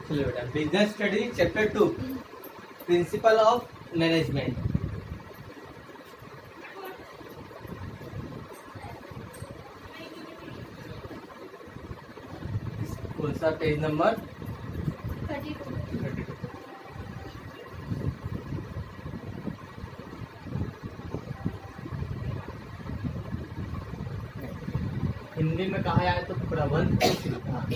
चलो बेटा, business study chapter 2, principal of management. कौन सा पेज नंबर? 32। हिंदी में कहा जाए तो प्रबंध के सिद्धांत।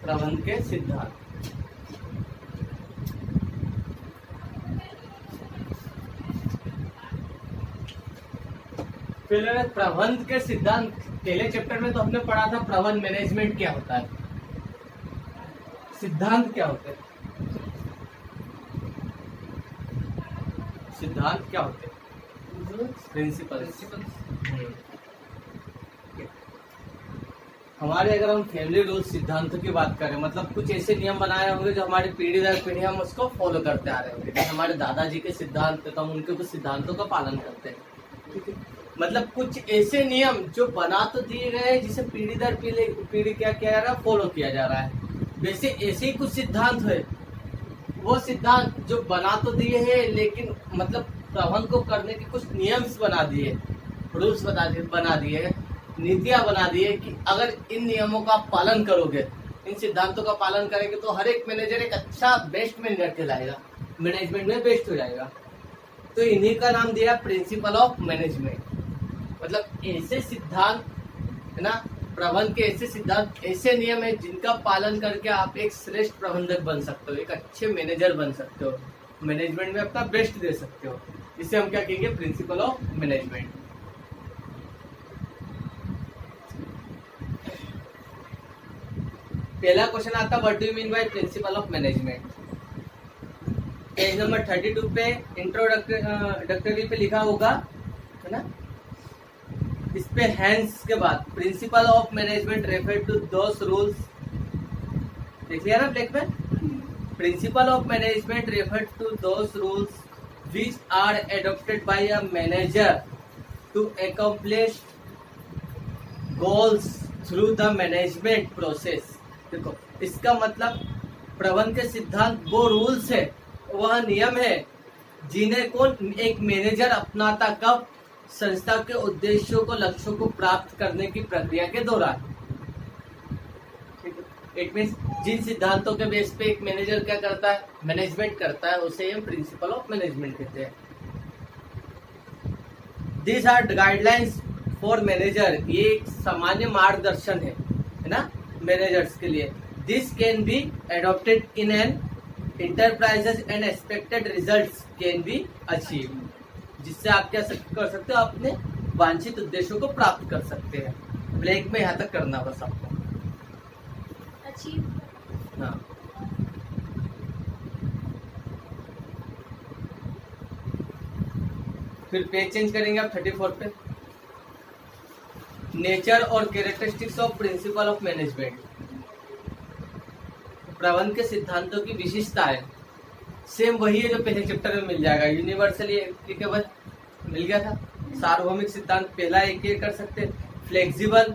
प्रबंध के सिद्धांत। पहले प्रबंध के सिद्धांत, पहले चैप्टर में तो हमने पढ़ा था प्रबंध मैनेजमेंट क्या होता है, सिद्धांत क्या होते हैं, सिद्धांत क्या होते हैं, प्रिंसिपल्स। हमारे अगर हम फैमिली रूल सिद्धांतों की बात करें, मतलब कुछ ऐसे नियम बनाए होंगे जो हमारी पीढ़ी दर पीढ़ी हम उसको फॉलो करते आ रहे होंगे। जैसे हमारे दादाजी के सिद्धांत तो हम उनके कुछ सिद्धांतों का पालन करते हैं, ठीक है। मतलब कुछ ऐसे नियम जो बना तो दिए गए हैं, जिसे पीढ़ी दर पीढ़ी क्या किया जा रहा है, फॉलो किया जा रहा है। वैसे ऐसे ही कुछ सिद्धांत है, वो सिद्धांत जो बना तो दिए हैं, लेकिन मतलब प्रबंध को करने के कुछ नियम्स बना दिए, रूल्स बना दिए, नीतियां बना दी है कि अगर इन नियमों का पालन करोगे, इन सिद्धांतों का पालन करेंगे तो हर एक मैनेजर एक अच्छा बेस्ट मैनेजर कहलाएगा, मैनेजमेंट में बेस्ट हो जाएगा। तो इन्हीं का नाम दिया प्रिंसिपल ऑफ मैनेजमेंट। मतलब ऐसे सिद्धांत है ना, प्रबंध के ऐसे सिद्धांत, ऐसे नियम है जिनका पालन करके आप एक श्रेष्ठ प्रबंधक बन सकते हो, एक अच्छे मैनेजर बन सकते हो, मैनेजमेंट में अपना बेस्ट दे सकते हो। इसे हम क्या कहेंगे, प्रिंसिपल ऑफ मैनेजमेंट। पहला क्वेश्चन आता है, what do you mean by principle of management. Page number 32 पे इंट्रोडक्टरी पे लिखा होगा, है ना। इस पे हैंस के बाद principle of management refer to those rules, देख लिया ना ब्लैक में। Principle of management refer to those rules which are adopted by a manager to accomplish goals through the management process. देखो, इसका मतलब प्रबंध के सिद्धांत वो रूल्स है, वह नियम है जिन्हें कौन एक मैनेजर अपनाता, कब, संस्था के उद्देश्यों को, लक्ष्यों को प्राप्त करने की प्रक्रिया के दौरान। इट मीन्स जिन सिद्धांतों के बेस पे एक मैनेजर क्या करता है, मैनेजमेंट करता है, उसे हम प्रिंसिपल ऑफ मैनेजमेंट कहते हैं। These are guidelines for manager, ये एक सामान्य मार्गदर्शन है ना मैनेजर्स के लिए। This can be adopted in an enterprises and expected results can be achieve, जिससे आप क्या कर सकते हो, अपने वांछित उद्देश्यों को प्राप्त कर सकते हैं। ब्लैक में यहाँ तक करना बस आपको, अचीव। हाँ, फिर पेज चेंज करेंगे आप 34 पे। नेचर और characteristics of principal of management, प्रबंध के सिद्धांतों की विशेषताएं सेम वही है जो पहले चैप्टर में मिल जाएगा। यूनिवर्सली एप्लीकेबल मिल गया था, सार्वभौमिक सिद्धांत पहला एक ये कर सकते, फ्लेक्सिबल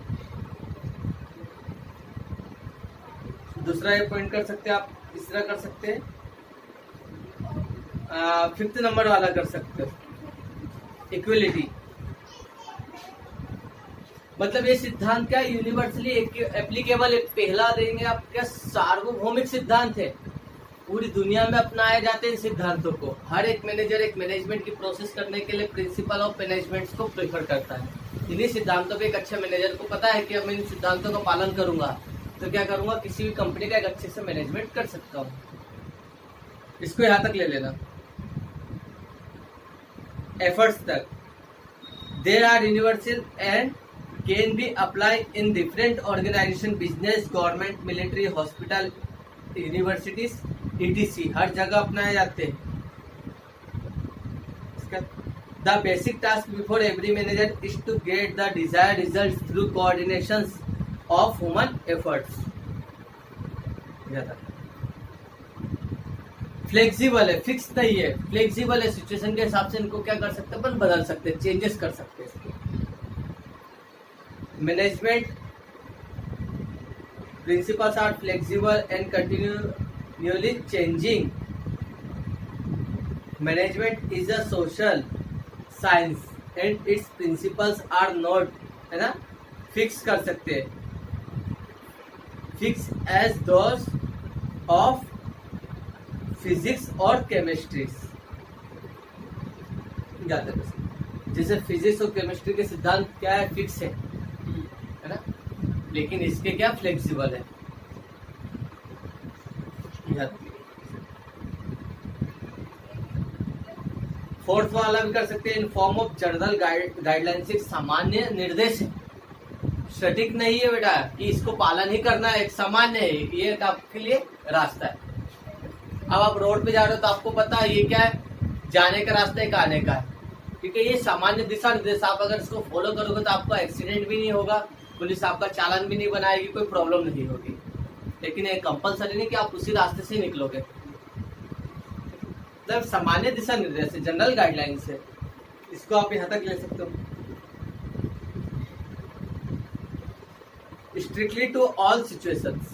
दूसरा ये पॉइंट कर सकते आप, तीसरा कर सकते हैं, 5th नंबर वाला कर सकते हो, इक्वलिटी। मतलब ये सिद्धांत क्या, यूनिवर्सली एप्लीकेबल पहला देंगे आप, क्या सार्वभौमिक सिद्धांत है, पूरी दुनिया में अपनाए जाते हैं इन सिद्धांतों को। हर एक मैनेजर एक मैनेजमेंट की प्रोसेस करने के लिए प्रिंसिपल ऑफ मैनेजमेंट को प्रेफर करता है। इन्हीं सिद्धांतों पे एक अच्छे मैनेजर को पता है कि मैं इन सिद्धांतों का पालन करूंगा तो क्या करूंगा, किसी भी कंपनी का एक अच्छे से मैनेजमेंट कर सकता हूँ। इसको यहाँ तक ले लेना, एफर्ट्स तक। There are universal and can be apply in different organisation, business, government, military, hospital, universities, ETC, हर जगह अपनाए जाते हैं। The basic task before every manager is to get the desired result through coordination of human efforts. Flexible है, fix नहीं है, flexible है, situation के हिसाब से इनको क्या कर सकते हैं अपन, बदल सकते हैं, चेंजेस कर सकते हैं इसके। Management principles are flexible and continually changing. Management is a social science and its principles are not, है ना, फिक्स कर सकते हैं, fix as those of physics और केमिस्ट्री। जैसे फिजिक्स और केमिस्ट्री के सिद्धांत क्या है, फिक्स है ना, लेकिन इसके क्या फ्लेक्सिबल है। फोर्थ वाला भी कर सकते हैं, in form of general guidelines, एक सामान्य निर्देश है, सटीक नहीं है बेटा कि इसको पालन ही करना है, एक सामान्य है, ये आपके लिए रास्ता है। अब आप रोड पे जा रहे हो तो आपको पता है ये क्या है, जाने का रास्ता है, आने का है, ठीक है, ये सामान्य दिशा निर्देश, आप अगर इसको फॉलो करोगे तो आपको एक्सीडेंट भी नहीं होगा, पुलिस आपका चालान भी नहीं बनाएगी, कोई प्रॉब्लम नहीं होगी। लेकिन ये कंपलसरी नहीं कि आप उसी रास्ते से निकलोगे, मतलब सामान्य दिशा निर्देश है, जनरल गाइडलाइंस है, इसको आप यहाँ तक ले सकते हो। Strictly to all situations,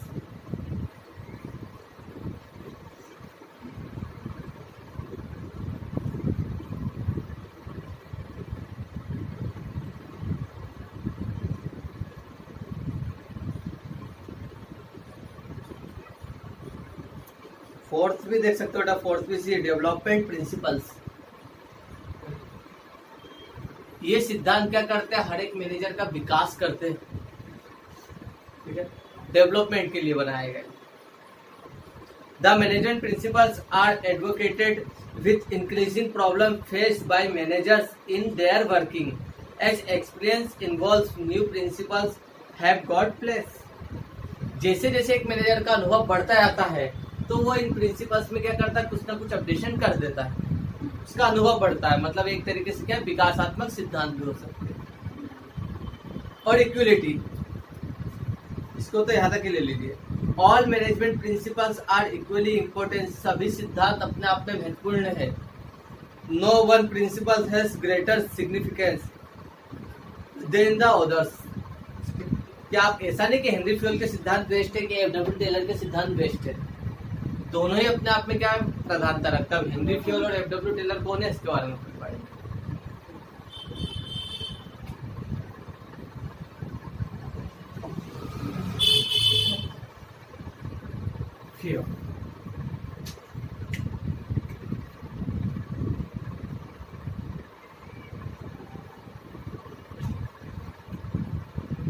fourth भी देख सकते हो बेटा, फोर्थ भी सी डेवलपमेंट प्रिंसिपल्स। ये सिद्धांत क्या करते हैं, हर एक मैनेजर का विकास करते हैं, ठीक है, डेवलपमेंट के लिए बनाए गए। The management principles are advocated with increasing problem faced by managers in their working as experience involves new principles have got place. जैसे जैसे एक मैनेजर का अनुभव बढ़ता जाता है तो वो इन प्रिंसिपल्स में क्या करता है, कुछ ना कुछ अपडेशन कर देता है, उसका अनुभव बढ़ता है, मतलब एक तरीके से क्या विकासात्मक सिद्धांत भी हो सकते हैं। और इक्वलिटी, इसको तो यहाँ तक ही ले लीजिए। All management principles are equally important, सभी सिद्धांत अपने आप में महत्वपूर्ण है। No one principle has greater significance than the others. क्या आप ऐसा नहीं कि हेनरी फ्यूल के सिद्धांत बेस्ट है कि एफ.डब्ल्यू. टेलर के सिद्धांत बेस्ट है, दोनों ही अपने आप में क्या प्रधानता रखता है। हेनरी फ्यूल और एफ.डब्ल्यू. टेलर कौन है, इसके बारे में पढ़ेंगे।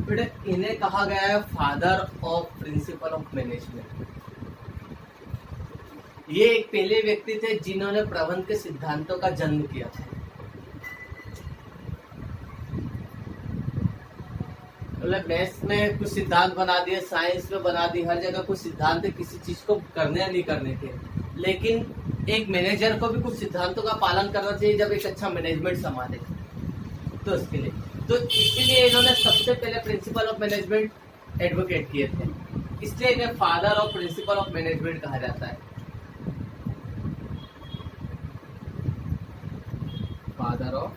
बेटा इन्हें कहा गया है father of principal of management. ये एक पहले व्यक्ति थे जिन्होंने प्रबंध के सिद्धांतों का जन्म किया था। मतलब मैथ्स में कुछ सिद्धांत बना दिए, साइंस में बना दी, हर जगह कुछ सिद्धांत है किसी चीज को करने या नहीं करने के। लेकिन एक मैनेजर को भी कुछ सिद्धांतों का पालन करना चाहिए जब एक अच्छा मैनेजमेंट संभाले, तो इसके लिए तो इसीलिए इन्होंने सबसे पहले प्रिंसिपल ऑफ मैनेजमेंट एडवोकेट किए थे, इसलिए इन्हें father of principal of management कहा जाता है। Father of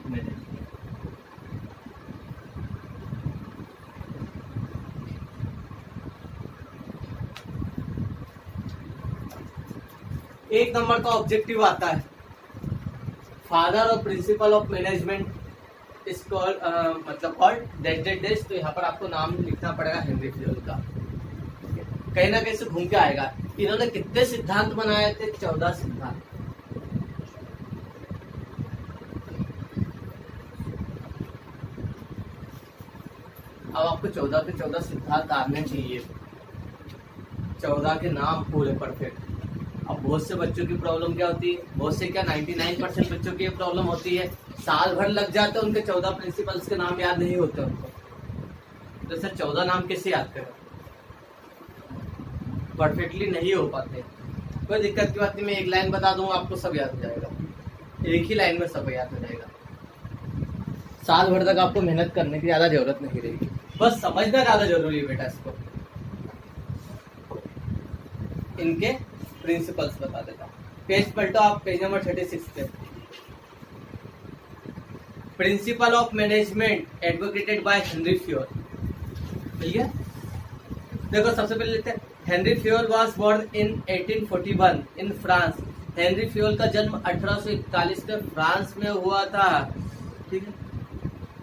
management. एक नंबर का ऑब्जेक्टिव आता है, father of principal of management is called, मतलब कॉल्ड डेट। तो यहाँ पर आपको नाम लिखना पड़ेगा हेनरी फ्यूल का, कहीं ना कहीं से घूम के आएगा। इन्होंने कितने सिद्धांत बनाए थे, 14 सिद्धांत। अब आपको 14 के 14 सिद्धांत आने चाहिए, 14 के नाम पूरे परफेक्ट। अब बहुत से बच्चों की प्रॉब्लम क्या होती है, बहुत से क्या 99% बच्चों की प्रॉब्लम होती है, साल भर लग जाते हैं उनके 14 प्रिंसिपल्स के नाम याद नहीं होते उनको। तो सर 14 नाम कैसे याद करें, परफेक्टली नहीं हो पाते। कोई दिक्कत की बात नहीं, मैं एक लाइन बता दूंगा आपको सब याद हो जाएगा, एक ही लाइन में सब याद हो जाएगा। साल भर तक आपको मेहनत करने की ज्यादा जरूरत नहीं रहेगी। बस समझना ज्यादा जरूरी है बेटा इसको। इनके प्रिंसिपल्स बता देता हूँ। पेज पलटो आप, पेज नंबर 36 पे। Principle of management advocated by Henry Fayol. ठीक है, देखो सबसे पहले लेते हैं। Henry Fayol was born in 1841 in France. Henry Fayol का जन्म 1841 में फ्रांस में हुआ था। ठीक है,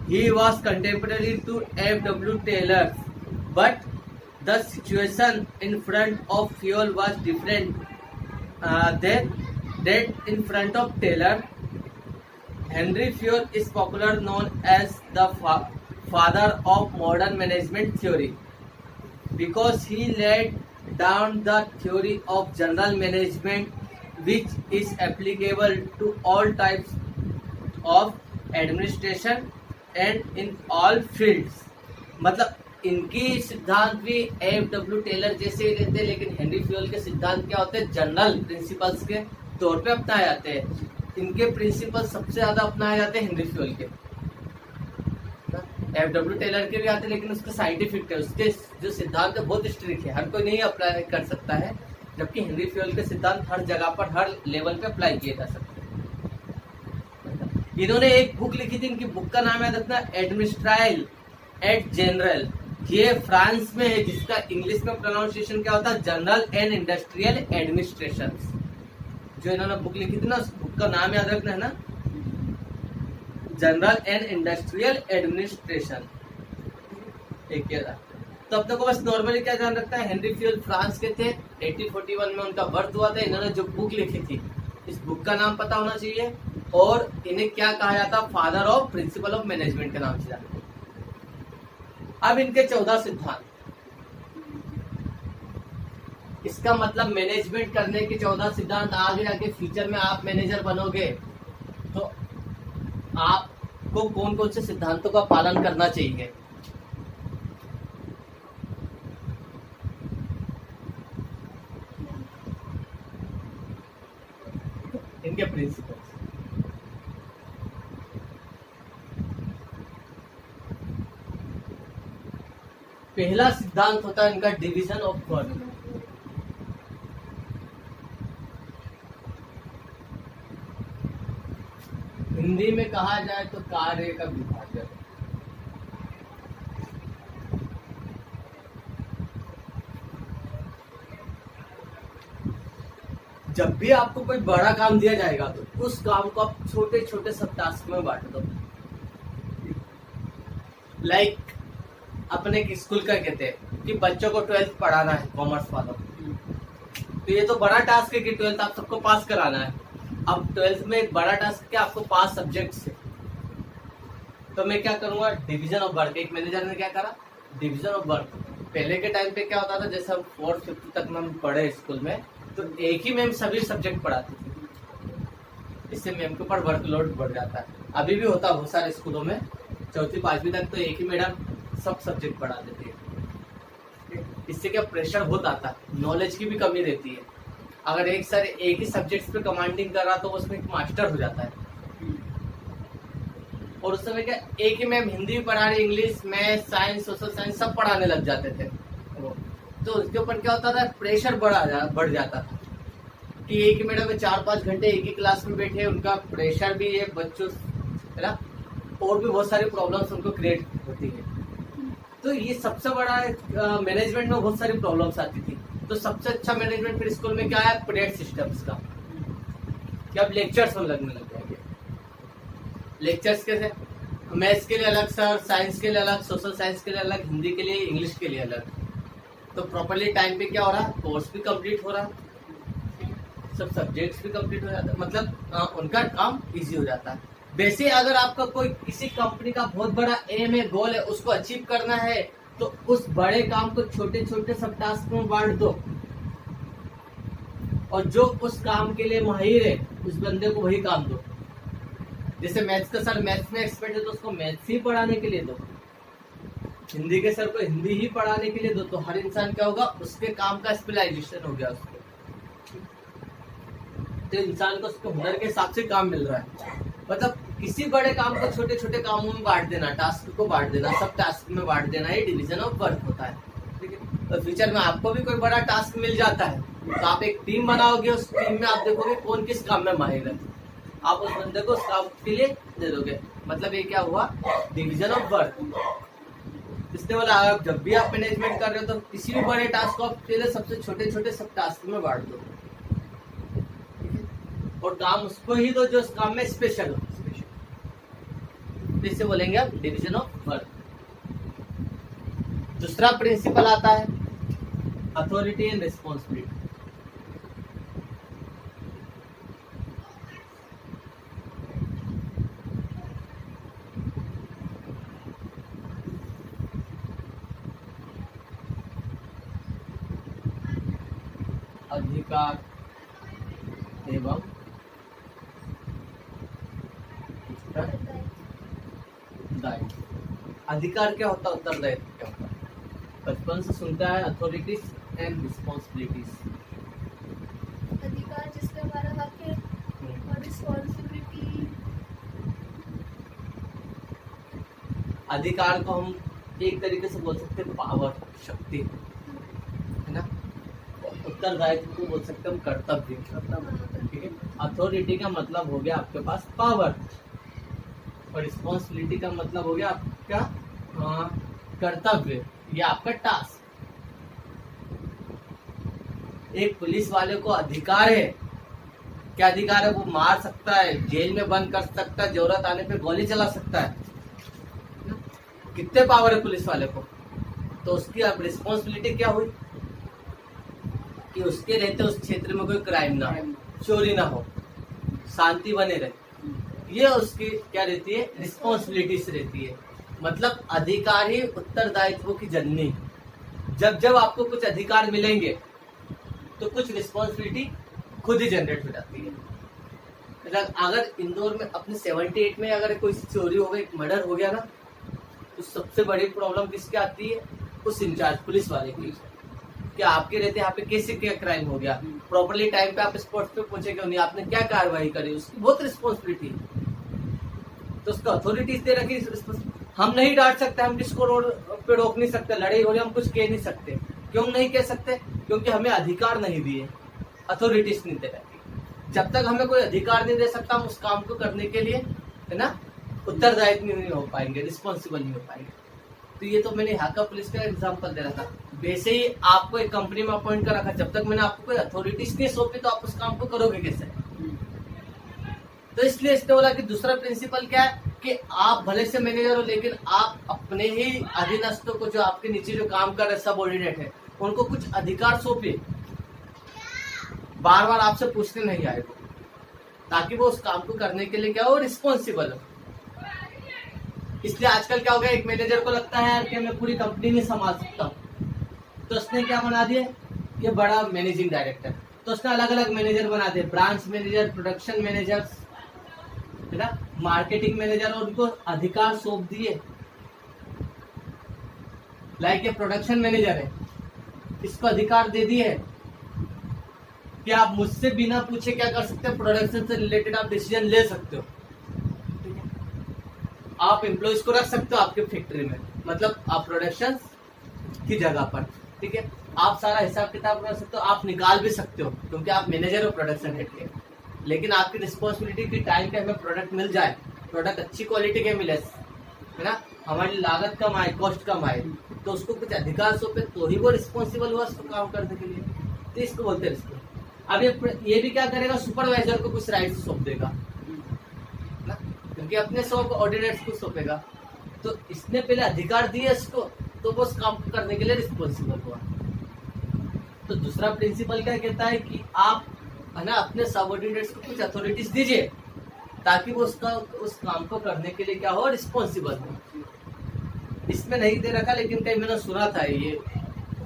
he was contemporary to F.W. Taylor, but the situation in front of Fayol was different than in front of Taylor. Henry Fayol is popular known as the father of modern management theory because he laid down the theory of general management which is applicable to all types of administration and in all fields। मतलब इनकी सिद्धांत भी F.W. Taylor जैसे ही रहते हैं, लेकिन Henry Fayol के सिद्धांत क्या होते हैं, जनरल प्रिंसिपल्स के तौर पे अपनाए जाते हैं। इनके प्रिंसिपल सबसे ज्यादा अपनाए जाते हैं हेनरी फ्योल के। F.W. टेलर के भी आते हैं, लेकिन उसके साइंटिफिक है, उसके जो सिद्धांत है बहुत स्ट्रिक्ट है, हर कोई नहीं अप्लाई कर सकता है, जबकि हेनरी फ्योल के सिद्धांत हर जगह पर हर लेवल पे अप्लाई किए जा सकते हैं। इन्होंने एक बुक लिखी थी, इनकी बुक का नाम याद रखना, एडमिनिस्ट्राइल एट जनरल। ये फ्रांस में है, जिसका इंग्लिश में प्रोनाउंसिएशन क्या होता है, जनरल एंड इंडस्ट्रियल एडमिनिस्ट्रेशन। जो इन्होंने बुक लिखी थी ना, उस बुक का नाम याद रखना है ना, जनरल एंड इंडस्ट्रियल एडमिनिस्ट्रेशन। एक था। तो अब तक को बस नॉर्मली क्या ध्यान रखता है, हेनरी फ्योल फ्रांस के थे, 1841 में उनका बर्थ हुआ था। इन्होंने जो बुक लिखी थी, इस बुक का नाम पता होना चाहिए, और इन्हें क्या कहा जाता, father of principal of management के नाम से जाना। अब इनके 14 सिद्धांत, इसका मतलब मैनेजमेंट करने के 14 सिद्धांत। आगे जाके फ्यूचर में आप मैनेजर बनोगे तो आपको कौन कौन से सिद्धांतों का पालन करना चाहिए। इनके प्रिंसिपल्स, पहला सिद्धांत होता है इनका डिवीजन ऑफ वर्क। हिंदी में कहा जाए तो कार्य का विभाजन। जब भी आपको कोई बड़ा काम दिया जाएगा तो उस काम को आप छोटे छोटे सब टास्क में बांट दो। लाइक अपने एक स्कूल का कहते हैं कि बच्चों को 12th पढ़ाना है, कॉमर्स वालों को, तो ये तो बड़ा टास्क है कि 12th आप सबको पास कराना है। अब 12th में एक बड़ा टास्क क्या, आपको 5 सब्जेक्ट्स है, तो मैं क्या करूंगा, डिवीजन ऑफ वर्क। एक मैनेजर ने क्या करा, डिवीजन ऑफ वर्क। पहले के टाइम पे क्या होता था, जैसे हम 4th 5th तक में हम पढ़े स्कूल में, तो एक ही मैम सभी सब्जेक्ट पढ़ाती थी, इससे मैम के ऊपर वर्कलोड बढ़ जाता है। अभी भी होता है बहुत सारे स्कूलों में, 4th 5वीं तक तो एक ही मैडम सब सब्जेक्ट पढ़ा देती है। इससे क्या प्रेशर बहुत आता है, नॉलेज की भी कमी रहती है। अगर एक सर एक ही सब्जेक्ट्स पे कमांडिंग कर रहा तो उसमें एक मास्टर हो जाता है। और उस समय क्या एक ही मैम हिंदी भी पढ़ा रही, English, math, science, social science सब पढ़ाने लग जाते थे। तो उसके ऊपर क्या होता था, प्रेशर बढ़ जाता था कि एक ही मैडम में 4-5 घंटे एक ही क्लास में बैठे, उनका प्रेशर भी है बच्चों, है ना, और भी बहुत सारी प्रॉब्लम्स उनको क्रिएट होती है। तो ये सबसे बड़ा मैनेजमेंट में बहुत सारी प्रॉब्लम्स आती थी। तो सबसे अच्छा मैनेजमेंट फिर स्कूल में क्या है, पीरियड सिस्टम्स का, कि अब लेक्चर्स में लगने लग जाएंगे। लेक्चर्स कैसे, मैथ्स के लिए अलग सर, साइंस के लिए अलग, सोशल साइंस के लिए अलग, हिंदी के लिए, इंग्लिश के लिए अलग। तो प्रॉपरली टाइम पे क्या हो रहा, कोर्स भी कंप्लीट हो रहा, सब सब्जेक्ट्स भी कंप्लीट हो जाता है, मतलब उनका काम इजी हो जाता है। वैसे अगर आपका कोई किसी कंपनी का बहुत बड़ा एम है, गोल है, उसको अचीव करना है, तो उस बड़े काम को छोटे छोटे सब टास्क में बांट दो, और जो उस काम के लिए माहिर है उस बंदे को वही काम दो। जैसे मैथ्स का सर मैथ्स में एक्सपर्ट है तो उसको मैथ्स ही पढ़ाने के लिए दो, हिंदी के सर को हिंदी ही पढ़ाने के लिए दो। तो हर इंसान क्या होगा, उसके काम का स्पेशलाइजेशन हो गया उसको, तो इंसान को उसके हुनर के हिसाब से काम मिल रहा है। मतलब किसी बड़े काम को छोटे छोटे कामों में बांट देना, टास्क को बांट देना, सब टास्क में बांट देना, ये डिवीजन ऑफ वर्क होता है। ठीक है, तो फ्यूचर में आपको भी कोई बड़ा टास्क मिल जाता है तो आप एक टीम बनाओगे, उस टीम में आप देखोगे कौन किस काम में माहिर है, आप उस बंदे को उस काम के लिए दे दोगे। मतलब ये क्या हुआ, डिवीजन ऑफ वर्क। इसने बोला आप जब भी आप मैनेजमेंट कर रहे हो तो किसी भी बड़े टास्क को आप पहले सबसे छोटे छोटे सब टास्क में बांट दो और काम उसको ही दो जो उस काम में स्पेशल हो। इसे बोलेंगे आप डिवीजन ऑफ वर्क। दूसरा प्रिंसिपल आता है अथॉरिटी एंड रिस्पॉन्सिबिलिटी। अधिकार एवं दायित्व। अधिकार क्या होता है, उत्तरदायित्व क्या होता है? बचपन से सुनता है अथॉरिटीज एंड रिस्पॉन्सिबिलिटीज। अधिकार जिसपे हमारा हक है और रिस्पॉन्सिबिलिटी, अधिकार को हम एक तरीके से बोल सकते हैं पावर, शक्ति, है ना। उत्तरदायित्व को बोल सकते हैं हम कर्तव्य। ठीक है, अथॉरिटी का मतलब हो गया आपके पास पावर और रिस्पॉन्सिबिलिटी का मतलब हो गया आपका कर्तव्य, ये आपका टास्क। एक पुलिस वाले को अधिकार है, क्या अधिकार है, वो मार सकता है, जेल में बंद कर सकता है, जरूरत आने पे गोली चला सकता है। कितने पावर है पुलिस वाले को, तो उसकी अब रिस्पॉन्सिबिलिटी क्या हुई कि उसके रहते उस क्षेत्र में कोई क्राइम ना हो, चोरी ना हो, शांति बने रहे, ये उसकी क्या रहती है, रिस्पॉन्सिबिलिटीज रहती है। मतलब अधिकार ही उत्तरदायित्व की जननी। जब जब आपको कुछ अधिकार मिलेंगे तो कुछ रिस्पॉन्सिबिलिटी खुद ही जनरेट हो जाती है। मतलब अगर इंदौर में अपने 78 में अगर कोई चोरी हो गई, मर्डर हो गया ना, तो सबसे बड़ी प्रॉब्लम किसकी आती है, उस इंचार्ज पुलिस वाले की। क्या आपके रहते यहाँ पे कैसे क्या क्राइम हो गया, प्रॉपरली टाइम पे आप स्पॉट पे पहुंचे क्यों नहीं, आपने क्या कार्रवाई करी, उसकी बहुत रिस्पॉन्सिबिलिटी है। तो उसको अथॉरिटीज दे रखी। हम नहीं डांट सकते, हम किसको रोड पे रोक नहीं सकते, लड़ाई हो रही हम कुछ कह नहीं सकते। क्यों नहीं कह सकते, क्योंकि हमें अधिकार नहीं दिए, अथॉरिटीज नहीं दे रखी। जब तक हमें कोई अधिकार नहीं दे सकता हम उस काम को करने के लिए, है ना, उत्तरदायित्व नहीं हो पाएंगे, रिस्पॉन्सिबल नहीं हो पाएंगे। तो ये तो मैंने हाका पुलिस का एग्जांपल दे रहा था। वैसे ही आपको एक कंपनी में अपॉइंट कर रखा, जब तक मैंने आपको कोई अथॉरिटीज नहीं सौंपी तो आप उस काम को करोगे कैसे। तो इसलिए इसने बोला कि दूसरा प्रिंसिपल क्या है कि आप भले से मैनेजर हो लेकिन आप अपने ही अधीनस्थों को, जो आपके नीचे जो काम कर रहे सबऑर्डिनेट है, उनको कुछ अधिकार सौंपिए, बार बार आपसे पूछने नहीं आए वो, ताकि वो उस काम को करने के लिए क्या हो, रिस्पॉन्सिबल हो। इसलिए आजकल क्या हो गया, एक मैनेजर को लगता है यार कि मैं पूरी कंपनी नहीं संभाल सकता, तो उसने क्या बना दिया, ये बड़ा मैनेजिंग डायरेक्टर, तो उसने अलग अलग मैनेजर बना दिए, ब्रांच मैनेजर, प्रोडक्शन मैनेजर, है ना, मार्केटिंग मैनेजर, और उनको अधिकार सौंप दिए। लाइक ये प्रोडक्शन मैनेजर है, इसको अधिकार दे दिए कि आप मुझसे बिना पूछे क्या कर सकते हो, प्रोडक्शन से रिलेटेड आप डिसीजन ले सकते हो। आप एम्प्लॉइज को रख सकते हो आपके फैक्ट्री में, मतलब आप प्रोडक्शन की जगह पर, ठीक है, आप सारा हिसाब किताब कर सकते हो, आप निकाल भी सकते हो क्योंकि आप मैनेजर हो प्रोडक्शन हेड के। लेकिन आपकी रिस्पॉन्सिबिलिटी की टाइम पे हमें प्रोडक्ट मिल जाए, प्रोडक्ट अच्छी क्वालिटी के मिले, है ना, हमारी लागत कम आए, कॉस्ट कम आए, तो उसको कुछ अधिकार सौंपे तो ही वो रिस्पॉन्सिबल हुआ उसको काम करने के लिए। तो इसको बोलते हैं रिस्पॉन्सिबल। अब ये भी क्या करेगा, सुपरवाइजर को कुछ राइट सौंप देगा ना, क्योंकि अपने सब ऑर्डिनेट्स को सौंपेगा। तो इसने पहले अधिकार दिए इसको, तो वो उस काम को करने के लिए रिस्पॉन्सिबल हुआ। तो दूसरा प्रिंसिपल क्या कहता है कि आप, है ना, अपने सबऑर्डिनेट्स को कुछ अथॉरिटीज दीजिए ताकि वो उस काम को करने के लिए क्या हो, रिस्पॉन्सिबल हो। इसमें नहीं दे रखा, लेकिन कहीं मैंने सुना था, ये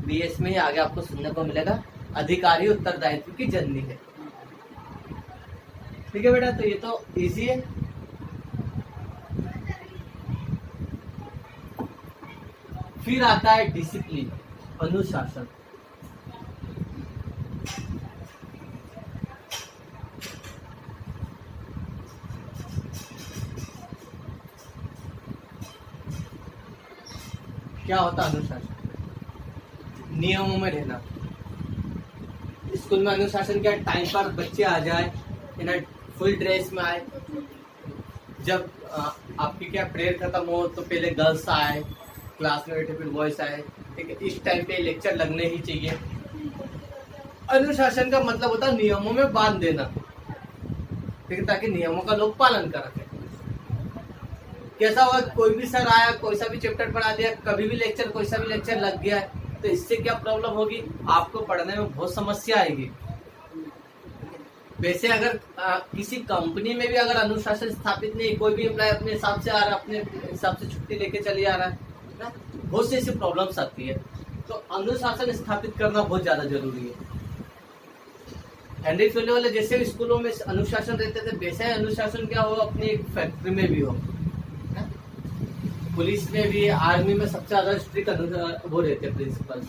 बीएस में ही आगे आपको सुनने को मिलेगा, अधिकारी उत्तरदायित्व की जननी है। ठीक है बेटा, तो ये तो इजी है। फिर आता है डिसिप्लिन, अनुशासन। क्या होता है अनुशासन? नियमों में रहना। स्कूल में अनुशासन क्या, टाइम पर बच्चे आ जाए, इन फुल ड्रेस में आए। जब आपकी क्या प्रेयर खत्म हो तो पहले गर्ल्स आए, क्लास में बैठे फिर बॉयज आए, ठीक है। इस टाइम पे लेक्चर लगने ही चाहिए। अनुशासन का मतलब होता है नियमों में बांध देना, ठीक है, ताकि नियमों का लोग पालन कर रखें। कैसा हुआ, कोई भी सर आया, कोई सा भी चैप्टर पढ़ा दिया, कभी भी लेक्चर, कोई सा भी लेक्चर लग गया है, तो इससे क्या प्रॉब्लम होगी, आपको पढ़ने में बहुत समस्या आएगी। वैसे अगर किसी कंपनी में भी अगर अनुशासन स्थापित नहीं, कोई भी एम्प्लॉय अपने हिसाब से आ रहा है, अपने हिसाब से छुट्टी लेके चली आ रहा है ना, बहुत सी ऐसी प्रॉब्लम्स आती है। तो अनुशासन स्थापित करना बहुत ज्यादा जरूरी है। हेनरी फैले वाले जैसे स्कूलों में अनुशासन रहते थे, वैसे ही अनुशासन क्या हो अपनी एक फैक्ट्री में भी हो, पुलिस में भी, आर्मी में सबसे ज्यादा स्ट्रिक्ट वो रहते हैं प्रिंसिपल्स,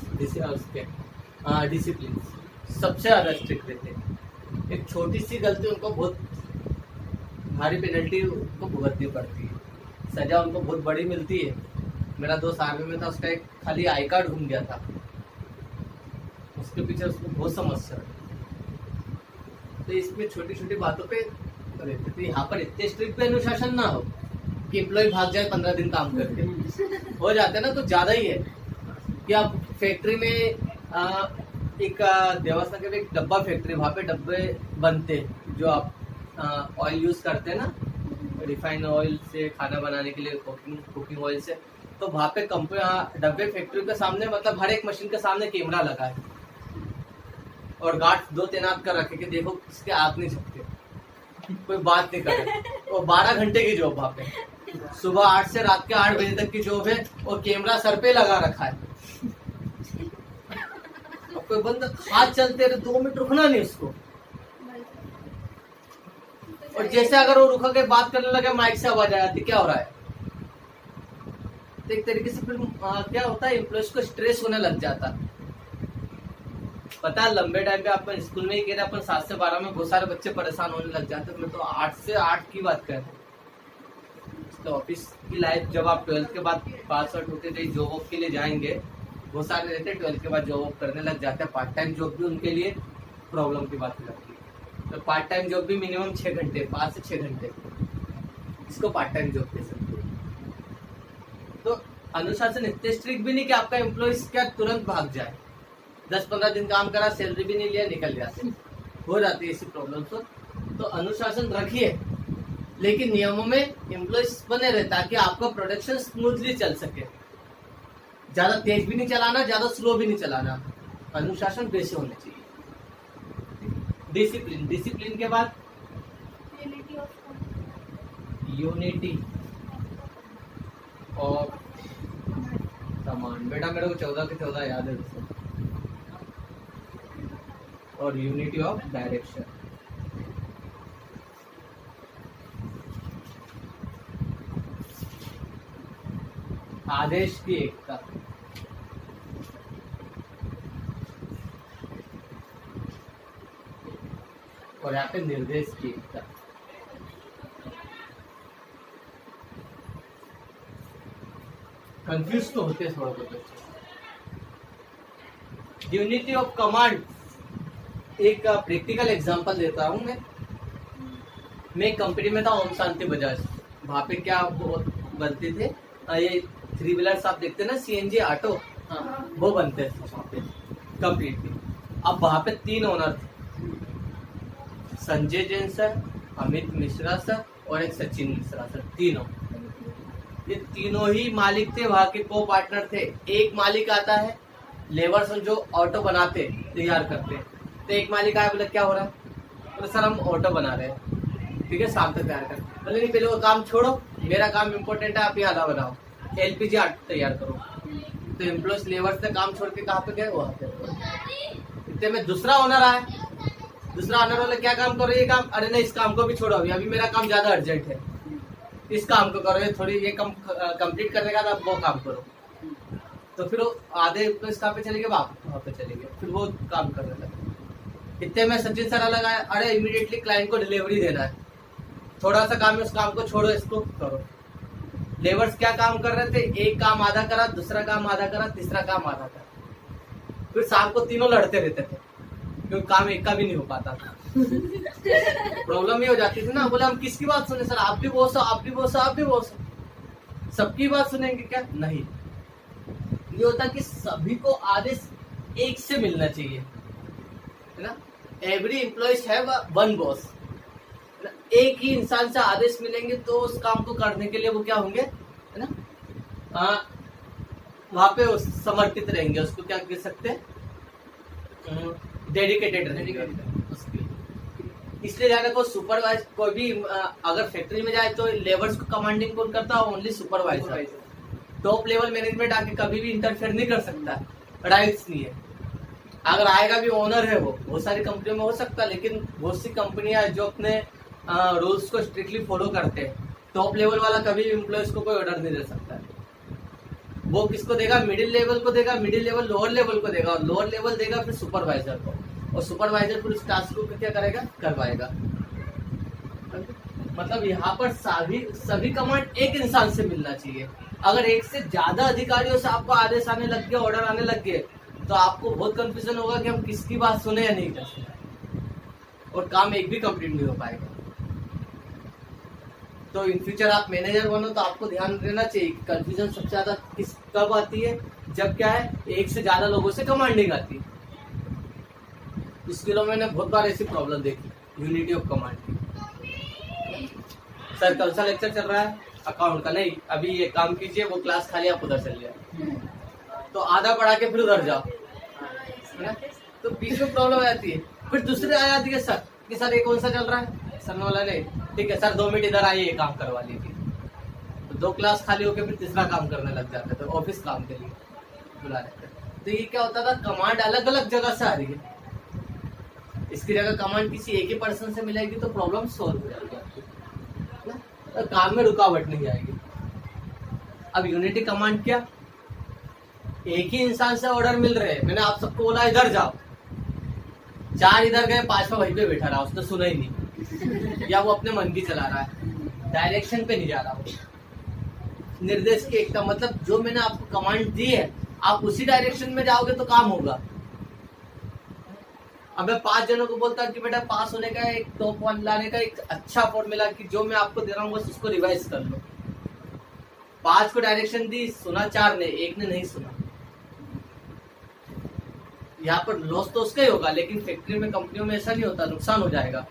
डिसिप्लिन सबसे ज्यादा स्ट्रिक्ट रहते हैं। एक छोटी सी गलती उनको बहुत भारी पेनल्टी उनको भुगतनी पड़ती है, सजा उनको बहुत बड़ी मिलती है। मेरा दोस्त आर्मी में था, उसका एक खाली आई कार्ड घूम गया था, उसके पीछे उसको बहुत समस्या है। तो इसमें छोटी छोटी बातों पे रहते थे। यहाँ पर इतने स्ट्रिक्ट पे अनुशासन ना हो कि एम्प्लॉय भाग जाए 15 दिन काम करके, हो जाते ना तो ज्यादा ही है। कि आप फैक्ट्री में एक देवस्थान के एक डब्बा फैक्ट्री, वहाँ पे डब्बे बनते जो आप ऑयल यूज करते हैं ना, रिफाइंड ऑयल से खाना बनाने के लिए, कुकिंग ऑयल से, तो वहाँ पे कंपनी डब्बे फैक्ट्री के सामने, मतलब हर एक मशीन के सामने कैमरा लगा है और गार्ड 2 तैनात कर रखे कि देखो किसके आग नहीं झपके, कोई बात नहीं करे। और 12 घंटे की जॉब वहाँ पे, सुबह 8 से रात के 8 बजे तक की जॉब है, और कैमरा सर पे लगा रखा है। कोई बंदा हाथ चलते रहे 2 मिनट रुकना नहीं उसको, और जैसे अगर वो रुका के बात करने लगे माइक से आवाज आ जाती, क्या हो रहा है। तो एक तरीके से फिर क्या होता है, एम्प्लॉयज को स्ट्रेस होने लग जाता। पता है लंबे टाइम पे अपन स्कूल में ही कह रहे, अपन 7 से 12 में बहुत सारे बच्चे परेशान होने लग जाते। मैं तो 8 से 8 की बात कर रहा हूँ। तो ऑफिस की लाइफ जब आप 12th के बाद पास आउट होते थे, जॉब के लिए जाएंगे, बहुत सारे रहते हैं 12th के बाद जॉब करने लग जाते हैं। पार्ट टाइम जॉब भी उनके लिए प्रॉब्लम की बात लगती है। तो पार्ट टाइम जॉब भी मिनिमम 6 घंटे, 5 से 6 घंटे, इसको पार्ट टाइम जॉब कह सकते हैं। तो अनुशासन इतने स्ट्रिक्ट भी नहीं कि आपका एम्प्लॉय क्या तुरंत भाग जाए, 10-15 दिन काम करा, सैलरी भी नहीं लिया, निकल जाते, हो जाती है ऐसी प्रॉब्लम। तो अनुशासन रखिए, लेकिन नियमों में एम्प्लॉयज बने रहे ताकि आपका प्रोडक्शन स्मूथली चल सके। ज्यादा तेज भी नहीं चलाना, ज्यादा स्लो भी नहीं चलाना, अनुशासन वैसे होने चाहिए। डिसिप्लिन, डिसिप्लिन के बाद यूनिटी ऑफ कमांड। बेटा मेरे को 14 के 14 याद है, और यूनिटी ऑफ डायरेक्शन। आदेश की एकता। और यहाँ पे निर्देश की एकता। कंफ्यूज तो होते थोड़ा बहुत। यूनिटी ऑफ कमांड, एक प्रैक्टिकल एग्जांपल देता हूँ मैं कंपनी में था, ओम शांति बजाज। वहाँ पे क्या बनते थे, ये 3 व्हीलर्स आप देखते हैं ना, सीएनजी ऑटो, वो बनते थे वहाँ पे कंप्लीटली। अब वहाँ पे 3 ओनर थे, संजय जैन सर, अमित मिश्रा सर और एक सचिन मिश्रा सर। तीनों, ये तीनों ही मालिक थे, वहाँ के को पार्टनर थे। एक मालिक आता है, लेबर्स जो ऑटो बनाते तैयार करते, तो एक मालिक आया, बोले क्या हो रहा है, बोले सर हम ऑटो बना रहे हैं, ठीक है शाम तक तैयार कर। बोले नहीं पहले वो काम छोड़ो, मेरा काम इम्पोर्टेंट है, आप ये आधा बनाओ, एलपीजी ऑटो तैयार करो। तो एम्प्लॉयज लेबर्स ने काम छोड़ के कहाँ पे गए, वहाँ पे। इतने में दूसरा ओनर आया, दूसरा ऑनर वाले क्या काम करो, ये काम, अरे नहीं इस काम को भी छोड़ो, अभी मेरा काम ज्यादा अर्जेंट है, इस काम को करो, ये थोड़ी ये कम कंप्लीट करने का, आप वो काम करो। तो फिर वो आधे एम्प्लॉयज कहाँ पे चले गए, वहाँ पे चले गए, फिर वो काम करने लगे। इतने में सचिन सर अलग आया, अरे इमीडिएटली क्लाइंट को डिलीवरी देना है, थोड़ा सा काम है, उस काम को छोड़ो, इसको करो। लेबर्स क्या काम कर रहे थे, एक काम आधा करा, दूसरा काम आधा करा, तीसरा काम आधा करा, फिर शाम को तीनों लड़ते रहते थे क्योंकि काम एक का भी नहीं हो पाता था। प्रॉब्लम ये हो जाती थी ना, बोले हम किसकी बात सुने सर, आप भी बॉस हो, आप भी बॉस हो, आप भी बॉस हो, सबकी बात सुनेंगे क्या? नहीं, ये होता कि सभी को आदेश एक से मिलना चाहिए, है ना। Every employees have one boss, एक ही इंसान से आदेश मिलेंगे तो उस काम को करने के लिए वो क्या होंगे, है ना, वहां पे समर्पित रहेंगे, उसको क्या कह सकते हैं, डेडिकेटेड रहेंगे उसके। इसलिए ध्यान रखो, सुपरवाइज कोई भी अगर फैक्ट्री में जाए तो लेबर्स को कमांडिंग कौन करता है, only supervisor. Top level management आके कभी भी इंटरफेयर नहीं कर सकता, राइट्स नहीं है। अगर आएगा भी ओनर है, वो बहुत सारी कंपनियों में हो सकता है, लेकिन बहुत सी कंपनियां जो अपने रूल्स को स्ट्रिक्टली फॉलो करते हैं, टॉप लेवल वाला कभी भी एम्प्लॉयज को कोई ऑर्डर नहीं दे सकता है। वो किसको देगा, मिडिल लेवल को देगा, मिडिल लेवल लोअर लेवल को देगा, और लोअर लेवल देगा फिर सुपरवाइजर को, और सुपरवाइजर फिर उस टास्क को क्या करेगा, करवाएगा। मतलब यहाँ पर सभी कमांड एक इंसान से मिलना चाहिए। अगर एक से ज्यादा अधिकारियों से आपको आदेश आने लग गए, ऑर्डर आने लग गए, तो आपको बहुत कंफ्यूजन होगा कि हम किसकी बात सुने या नहीं कर सुने, और काम एक भी कंप्लीट नहीं हो पाएगा। तो इन फ्यूचर आप मैनेजर बनो तो आपको ध्यान देना चाहिए कि कंफ्यूजन सबसे ज्यादा कब आती है, जब क्या है, एक से ज्यादा लोगों से कमांडिंग आती है। इसके लिए मैंने बहुत बार ऐसी प्रॉब्लम देखी यूनिटी ऑफ कमांड की। सर कौन सा लेक्चर चल रहा है, अकाउंट का, नहीं अभी ये काम कीजिए, वो क्लास खाली, आप उधर चल जाए, तो आधा पढ़ा के फिर उधर जाओ, है ना, तो बीच में प्रॉब्लम आती है। फिर दूसरे आ जाती है सर कि सर ये कौन सा चल रहा है, सर वाला नहीं, ठीक है सर 2 मिनट इधर आइए, ये काम करवा लीजिए, तो 2 क्लास खाली होकर फिर तीसरा काम करने लग जाते थे, ऑफिस काम के लिए बुला रहे थे। तो ये क्या होता था, कमांड अलग अलग जगह से आ रही है, इसकी जगह कमांड किसी एक ही पर्सन से मिलेगी तो प्रॉब्लम सोल्व हो जाएगी आपकी, तो काम में रुकावट नहीं आएगी। अब यूनिटी कमांड क्या, एक ही इंसान से ऑर्डर मिल रहे हैं, मैंने आप सबको बोला इधर जाओ, 4 इधर गए, 5वां वहीं पे बैठा रहा, उसने सुना ही नहीं, या वो अपने मन की चला रहा है, डायरेक्शन पे नहीं जा रहा वो। निर्देश की एकता, मतलब जो मैंने आपको कमांड दी है आप उसी डायरेक्शन में जाओगे तो काम होगा। अब मैं 5 जनों को बोलता कि बेटा पास होने का एक टॉप 1 लाने का एक अच्छा फॉर्मूला, कि जो मैं आपको दे रहा हूँ बस उसको रिवाइज कर लो। 5 को डायरेक्शन दी, सुना 4 ने, 1 ने नहीं सुना। यहाँ पर लॉस तो उसका ही होगा, लेकिन फैक्ट्री में, कंपनियों में ऐसा नहीं होता, नुकसान हो जाएगा।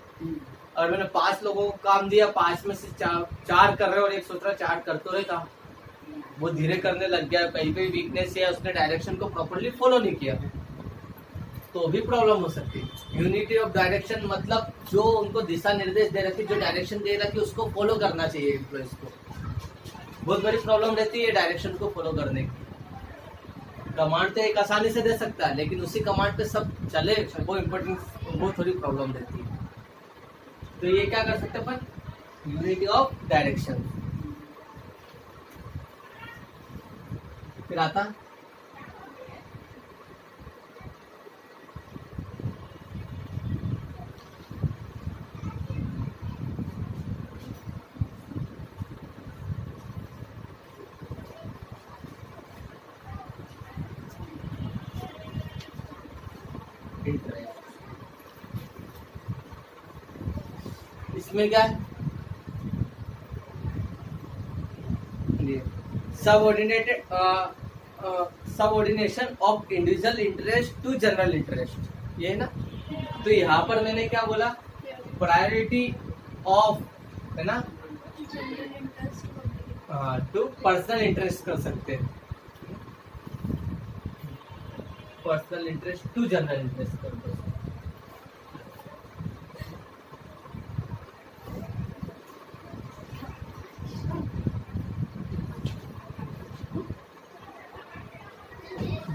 और मैंने 5 लोगों को काम दिया, 5 में से 4 कर रहे और एक सोच रहा 4 कर तो रहे काम, वो धीरे करने लग गया, कहीं पे वीकनेस है, उसने डायरेक्शन को प्रॉपर्ली फॉलो नहीं किया, तो भी प्रॉब्लम हो सकती है। यूनिटी ऑफ डायरेक्शन मतलब जो उनको दिशा निर्देश दे रखी, जो डायरेक्शन दे रखी, उसको फॉलो करना चाहिए एम्प्लॉइज को। बहुत बड़ी प्रॉब्लम रहती है डायरेक्शन को फॉलो करने की। कमांड तो एक आसानी से दे सकता है, लेकिन उसी कमांड पे सब चले, वो इम्पोर्टेंट, वो थोड़ी प्रॉब्लम रहती है। तो ये क्या कर सकते हैं अपन, यूनिटी ऑफ डायरेक्शन। फिर आता इसमें क्या है, subordinated subordination of individual interest to general interest, ये है ना। तो यहाँ पर मैंने क्या बोला, प्रायोरिटी ऑफ, है ना, टू पर्सनल इंटरेस्ट कर सकते हैं, personal interest to general interest कर सकते हैं।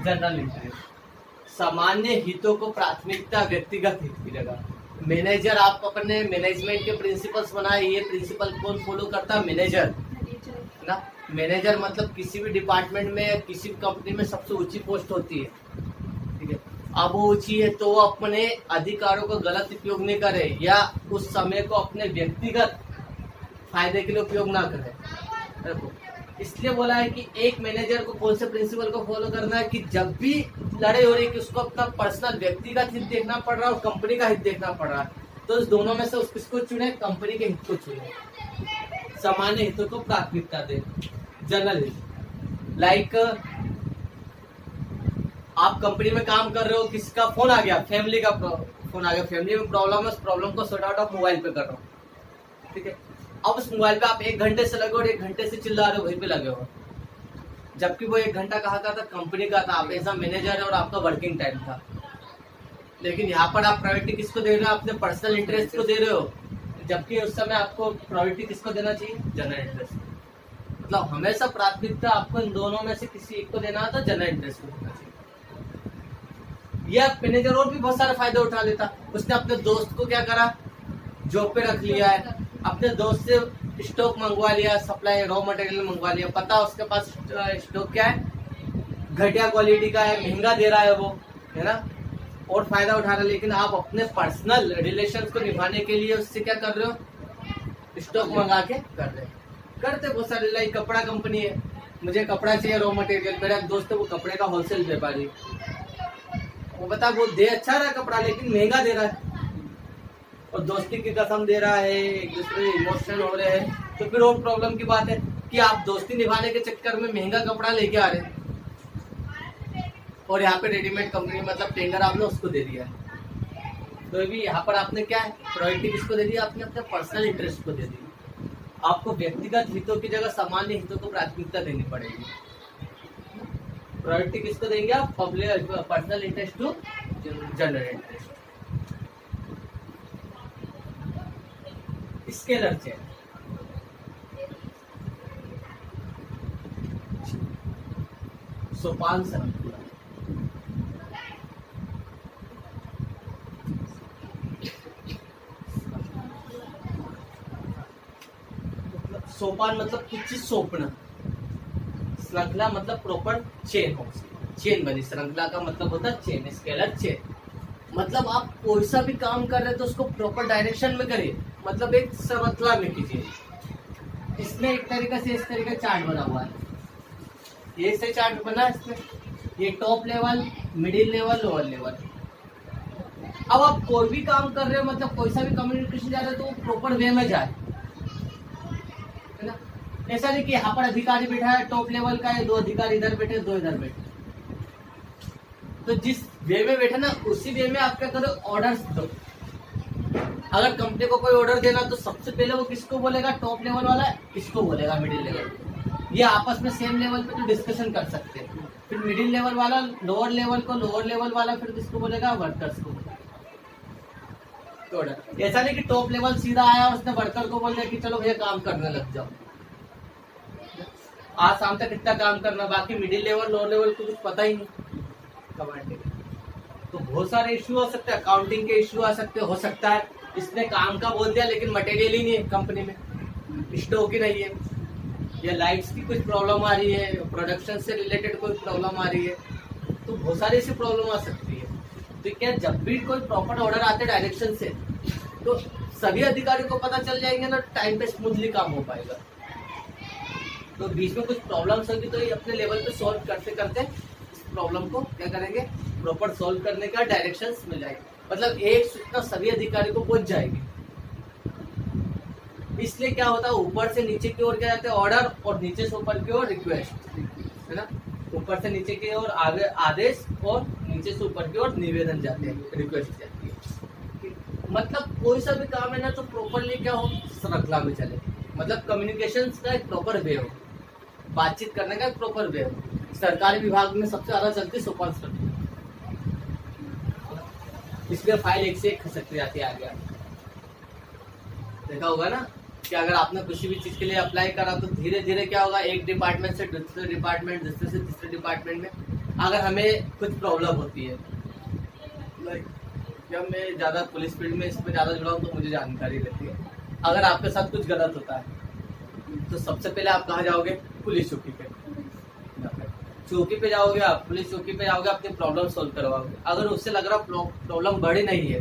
जनरल इंटरेस्ट, सामान्य हितों को प्राथमिकता, व्यक्तिगत हित की जगह। मैनेजर, आप अपने मैनेजमेंट के प्रिंसिपल्स बनाए, ये प्रिंसिपल कौन फॉलो करता है, मैनेजर, है ना। मैनेजर मतलब किसी भी डिपार्टमेंट में, किसी भी कंपनी में सबसे ऊंची पोस्ट होती है, ठीक है। अब वो ऊंची है तो वो अपने अधिकारों का गलत उपयोग नहीं करे, या उस समय को अपने व्यक्तिगत फायदे के लिए उपयोग ना करे। देखो इसलिए बोला है कि एक मैनेजर को कौन से प्रिंसिपल को फॉलो करना है कि जब भी लड़ाई हो रही है कि उसको अपना पर्सनल व्यक्तिगत हित देखना पड़ रहा है और कंपनी का हित देखना पड़ रहा है, तो इस दोनों में से किसको चुने? कंपनी के हित को चुने, सामान्य हितों को प्राथमिकता दे, जनरल हित। लाइक आप कंपनी में काम कर रहे हो, किसी का फोन आ गया, फैमिली का फोन आ गया, फैमिली में प्रॉब्लम है, उस प्रॉब्लम को सॉर्ट आउट आप मोबाइल पे कर रहे हो, ठीक है। अब उस मोबाइल पे आप 1 घंटे से लगे और 1 घंटे से चिल्ला रहे हो, वहीं पे लगे हो, जबकि वो 1 घंटा कहाँ का था? कंपनी का था, आप एज अ मैनेजर है और आपका वर्किंग टाइम था। लेकिन यहाँ पर आप प्रायोरिटी किसको दे रहे हो? अपने पर्सनल इंटरेस्ट को दे रहे हो, जबकि उस समय आपको प्रायोरिटी किसको देना चाहिए? General interest. मतलब हमेशा प्राथमिकता आपको इन दोनों में से किसी एक को देना था, जनरल इंटरेस्ट को देना चाहिए। यह मैनेजर और भी बहुत सारे फायदे उठा लेता। उसने अपने दोस्त को क्या करा? जॉब पे रख लिया है, अपने दोस्त से स्टॉक मंगवा लिया, सप्लाई रॉ मटेरियल मंगवा लिया, पता उसके पास स्टॉक क्या है? घटिया क्वालिटी का है, महंगा दे रहा है वो, है ना, और फायदा उठा रहा है। लेकिन आप अपने पर्सनल रिलेशंस को निभाने के लिए उससे क्या कर रहे हो? स्टॉक मंगा के कर रहे हो। करते बहुत सारे, लाइक कपड़ा कंपनी है, मुझे कपड़ा चाहिए रॉ मटेरियल, मेरा दोस्त है वो कपड़े का होलसेल व्यापारी, वो बता वो दे अच्छा रहा कपड़ा लेकिन महंगा दे रहा है, और दोस्ती की कसम दे रहा है, एक दूसरे इमोशनल हो रहे हैं, तो फिर और प्रॉब्लम की बात है कि आप दोस्ती निभाने के चक्कर में महंगा कपड़ा लेके आ रहे हैं और यहाँ पे रेडीमेड कंपनी मतलब टेंडर आपने उसको दे दिया है। तो भी यहाँ पर आपने क्या है? प्रायोरिटी किसको दे दिया? आपने अपने पर्सनल इंटरेस्ट को दे दी। आपको व्यक्तिगत हितों की जगह सामान्य हितों को प्राथमिकता देनी पड़ेगी। प्रायोरिटी किसको देंगे आप? Public personal interest to general interest. Scalar chain, सोपान श्रृंखला, सोपान मतलब कुछ चीज सौंपना, श्रृंखला मतलब प्रॉपर चेन हो, चेन बनी। श्रृंखला का मतलब होता है चेन, स्केलर चेन। मतलब आप कोई सा भी काम कर रहे हैं तो उसको प्रॉपर डायरेक्शन में करिए, मतलब एक श्रृंखला में कीजिए। इसमें एक तरीके से इस तरीके चार्ट बना हुआ है, ये से चार्ट बना है इसमें, ये top level, middle level, lower level. अब आप कोई भी काम कर रहे हो, मतलब कोई सा भी कम्युनिकेशन जा रहे हो तो वो प्रॉपर वे में जाए, है ना। ऐसा नहीं कि यहाँ पर अधिकारी बैठा है टॉप लेवल का है, 2 अधिकारी इधर बैठे, 2 इधर बैठे, तो जिस वे में बैठे ना उसी वे में आप क्या करो? ऑर्डर दो। अगर कंपनी को कोई ऑर्डर देना तो सबसे पहले वो किसको बोलेगा? टॉप लेवल वाला, किसको बोलेगा? Middle level. ये आपस में सेम लेवल पे तो डिस्कशन कर सकते हैं। फिर मिडिल लेवल वाला लोअर लेवल को, लोअर लेवल वाला फिर किसको बोलेगा? वर्कर्स को। तो ऐसा नहीं कि टॉप लेवल सीधा आया और उसने वर्कर को बोल दिया कि चलो भैया काम करने लग जाओ, आज शाम तक कितना काम करना, बाकी मिडिल लेवल लोअर लेवल को कुछ पता ही नहीं। कमांडिंग तो बहुत सारे इश्यू हो सकते हैं, अकाउंटिंग के इश्यू आ सकते हो सकता है इसने काम का बोल दिया लेकिन मटेरियल ही नहीं है कंपनी में, स्टॉक ही नहीं है, या लाइट्स की कुछ प्रॉब्लम आ रही है, प्रोडक्शन से रिलेटेड कोई प्रॉब्लम आ रही है, तो बहुत सारी ऐसी प्रॉब्लम आ सकती है। तो क्या जब भी कोई प्रॉपर ऑर्डर आते डायरेक्शन से तो सभी अधिकारी को पता चल जाएंगे ना, टाइम पे स्मूथली काम हो पाएगा। तो बीच में कुछ प्रॉब्लम्स होगी तो ये अपने लेवल पे सॉल्व करते करते इस प्रॉब्लम को क्या करेंगे? प्रॉपर सॉल्व करने का डायरेक्शंस मिल जाएगी, मतलब एक सूचना सभी अधिकारी को पहुंच जाएगी। इसलिए क्या होता है, ऊपर से नीचे की ओर क्या जाते हैं? ऑर्डर, और नीचे से ऊपर की ओर रिक्वेस्ट, है ना। ऊपर से नीचे की ओर आदेश और नीचे से ऊपर की ओर निवेदन जाते हैं, रिक्वेस्ट जाती है। मतलब कोई सा भी काम है ना तो प्रॉपरली क्या हो? श्रृंखला में चले, मतलब कम्युनिकेशन का एक प्रॉपर वे हो, बातचीत करने का एक प्रॉपर वे हो। सरकारी विभाग में सबसे ज्यादा चलती है सोपान श्रृंखला, इसलिए फाइल एक से एक खसकती जाती है आगे। देखा होगा ना कि अगर आपने किसी भी चीज के लिए अप्लाई करा तो धीरे धीरे क्या होगा, एक डिपार्टमेंट से दूसरे डिपार्टमेंट, दूसरे से तीसरे डिपार्टमेंट में अगर हमें कुछ प्रॉब्लम होती है, जब मैं ज्यादा पुलिस फील्ड में इसमें ज्यादा जुड़ा हूँ तो मुझे जानकारी रहती है। अगर आपके साथ कुछ गलत होता है तो सबसे पहले आप कहाँ जाओगे? पुलिस चौकी पे। चौकी पे जाओगे आप, पुलिस चौकी पे जाओगे, अपनी प्रॉब्लम सोल्व करवाओगे। अगर उससे लग रहा प्रॉब्लम बड़ी नहीं है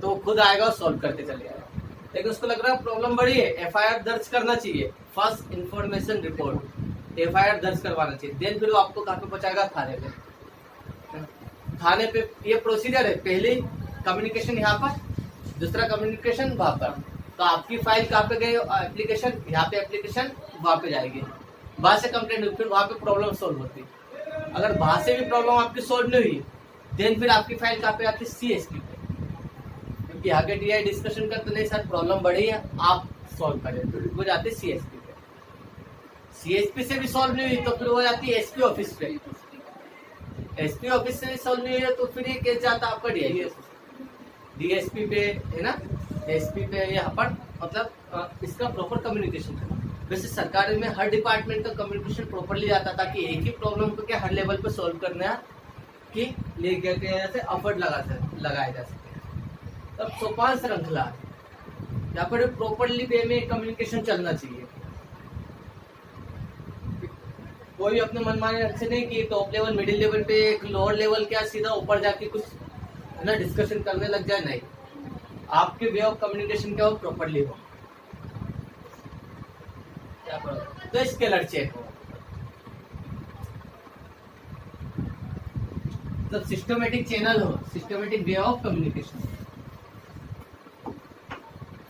तो खुद आएगा और सॉल्व करके चले जाएगा। लेकिन उसको लग रहा है प्रॉब्लम बड़ी है, एफआईआर दर्ज करना चाहिए, फर्स्ट इंफॉर्मेशन रिपोर्ट एफआईआर दर्ज करवाना चाहिए, देन फिर वो आपको कहाँ पे पहुंचाएगा, थाने पे। थाने पे ये प्रोसीजर है, पहले कम्युनिकेशन यहाँ पर, दूसरा कम्युनिकेशन वहां पर। तो आपकी फाइल कहाँ पे गई, एप्लीकेशन यहाँ पे, एप्लीकेशन वहां पे जाएगी, वहां से कंप्लेंट हुई, फिर वहां पे प्रॉब्लम सोल्व होती। अगर वहां से भी प्रॉब्लम आपकी सोल्व नहीं हुई, देन फिर आपकी फाइल कहाँ पे आती है, सीएसपी पे, क्योंकि आगे डीआई डिस्कशन करते नहीं सर प्रॉब्लम बढ़ी है आप सॉल्व करें, तो वो जाते सीएसपी पे। सीएसपी से भी सॉल्व नहीं हुई तो फिर वो जाती है एसपी ऑफिस पे, एसपी ऑफिस से भी सॉल्व नहीं हुई तो फिर ये केस जाता आपका डीएसपी पे, है ना, एसपी पे। यहाँ पर मतलब इसका प्रॉपर कम्युनिकेशन करना। वैसे सरकार में हर डिपार्टमेंट का कम्युनिकेशन प्रॉपरली जाता ताकि एक ही प्रॉब्लम को क्या हर लेवल पे सॉल्व करने की लेके एफर्ट लगाया जा सके। तब सोपान श्रृंखला यहाँ पर प्रॉपरली वे में कम्युनिकेशन चलना चाहिए। कोई अपने मनमाने ढंग से नहीं कि टॉप लेवल मिडिल लेवल पे एक लोअर लेवल क्या सीधा ऊपर जाके कुछ ना डिस्कशन करने लग जाए, नहीं, आपके वे ऑफ कम्युनिकेशन क्या हो, प्रॉपरली हो, क्या करो तो स्केलर चेक हो, मतलब सिस्टमेटिक चैनल हो, सिस्टमेटिक वे ऑफ कम्युनिकेशन।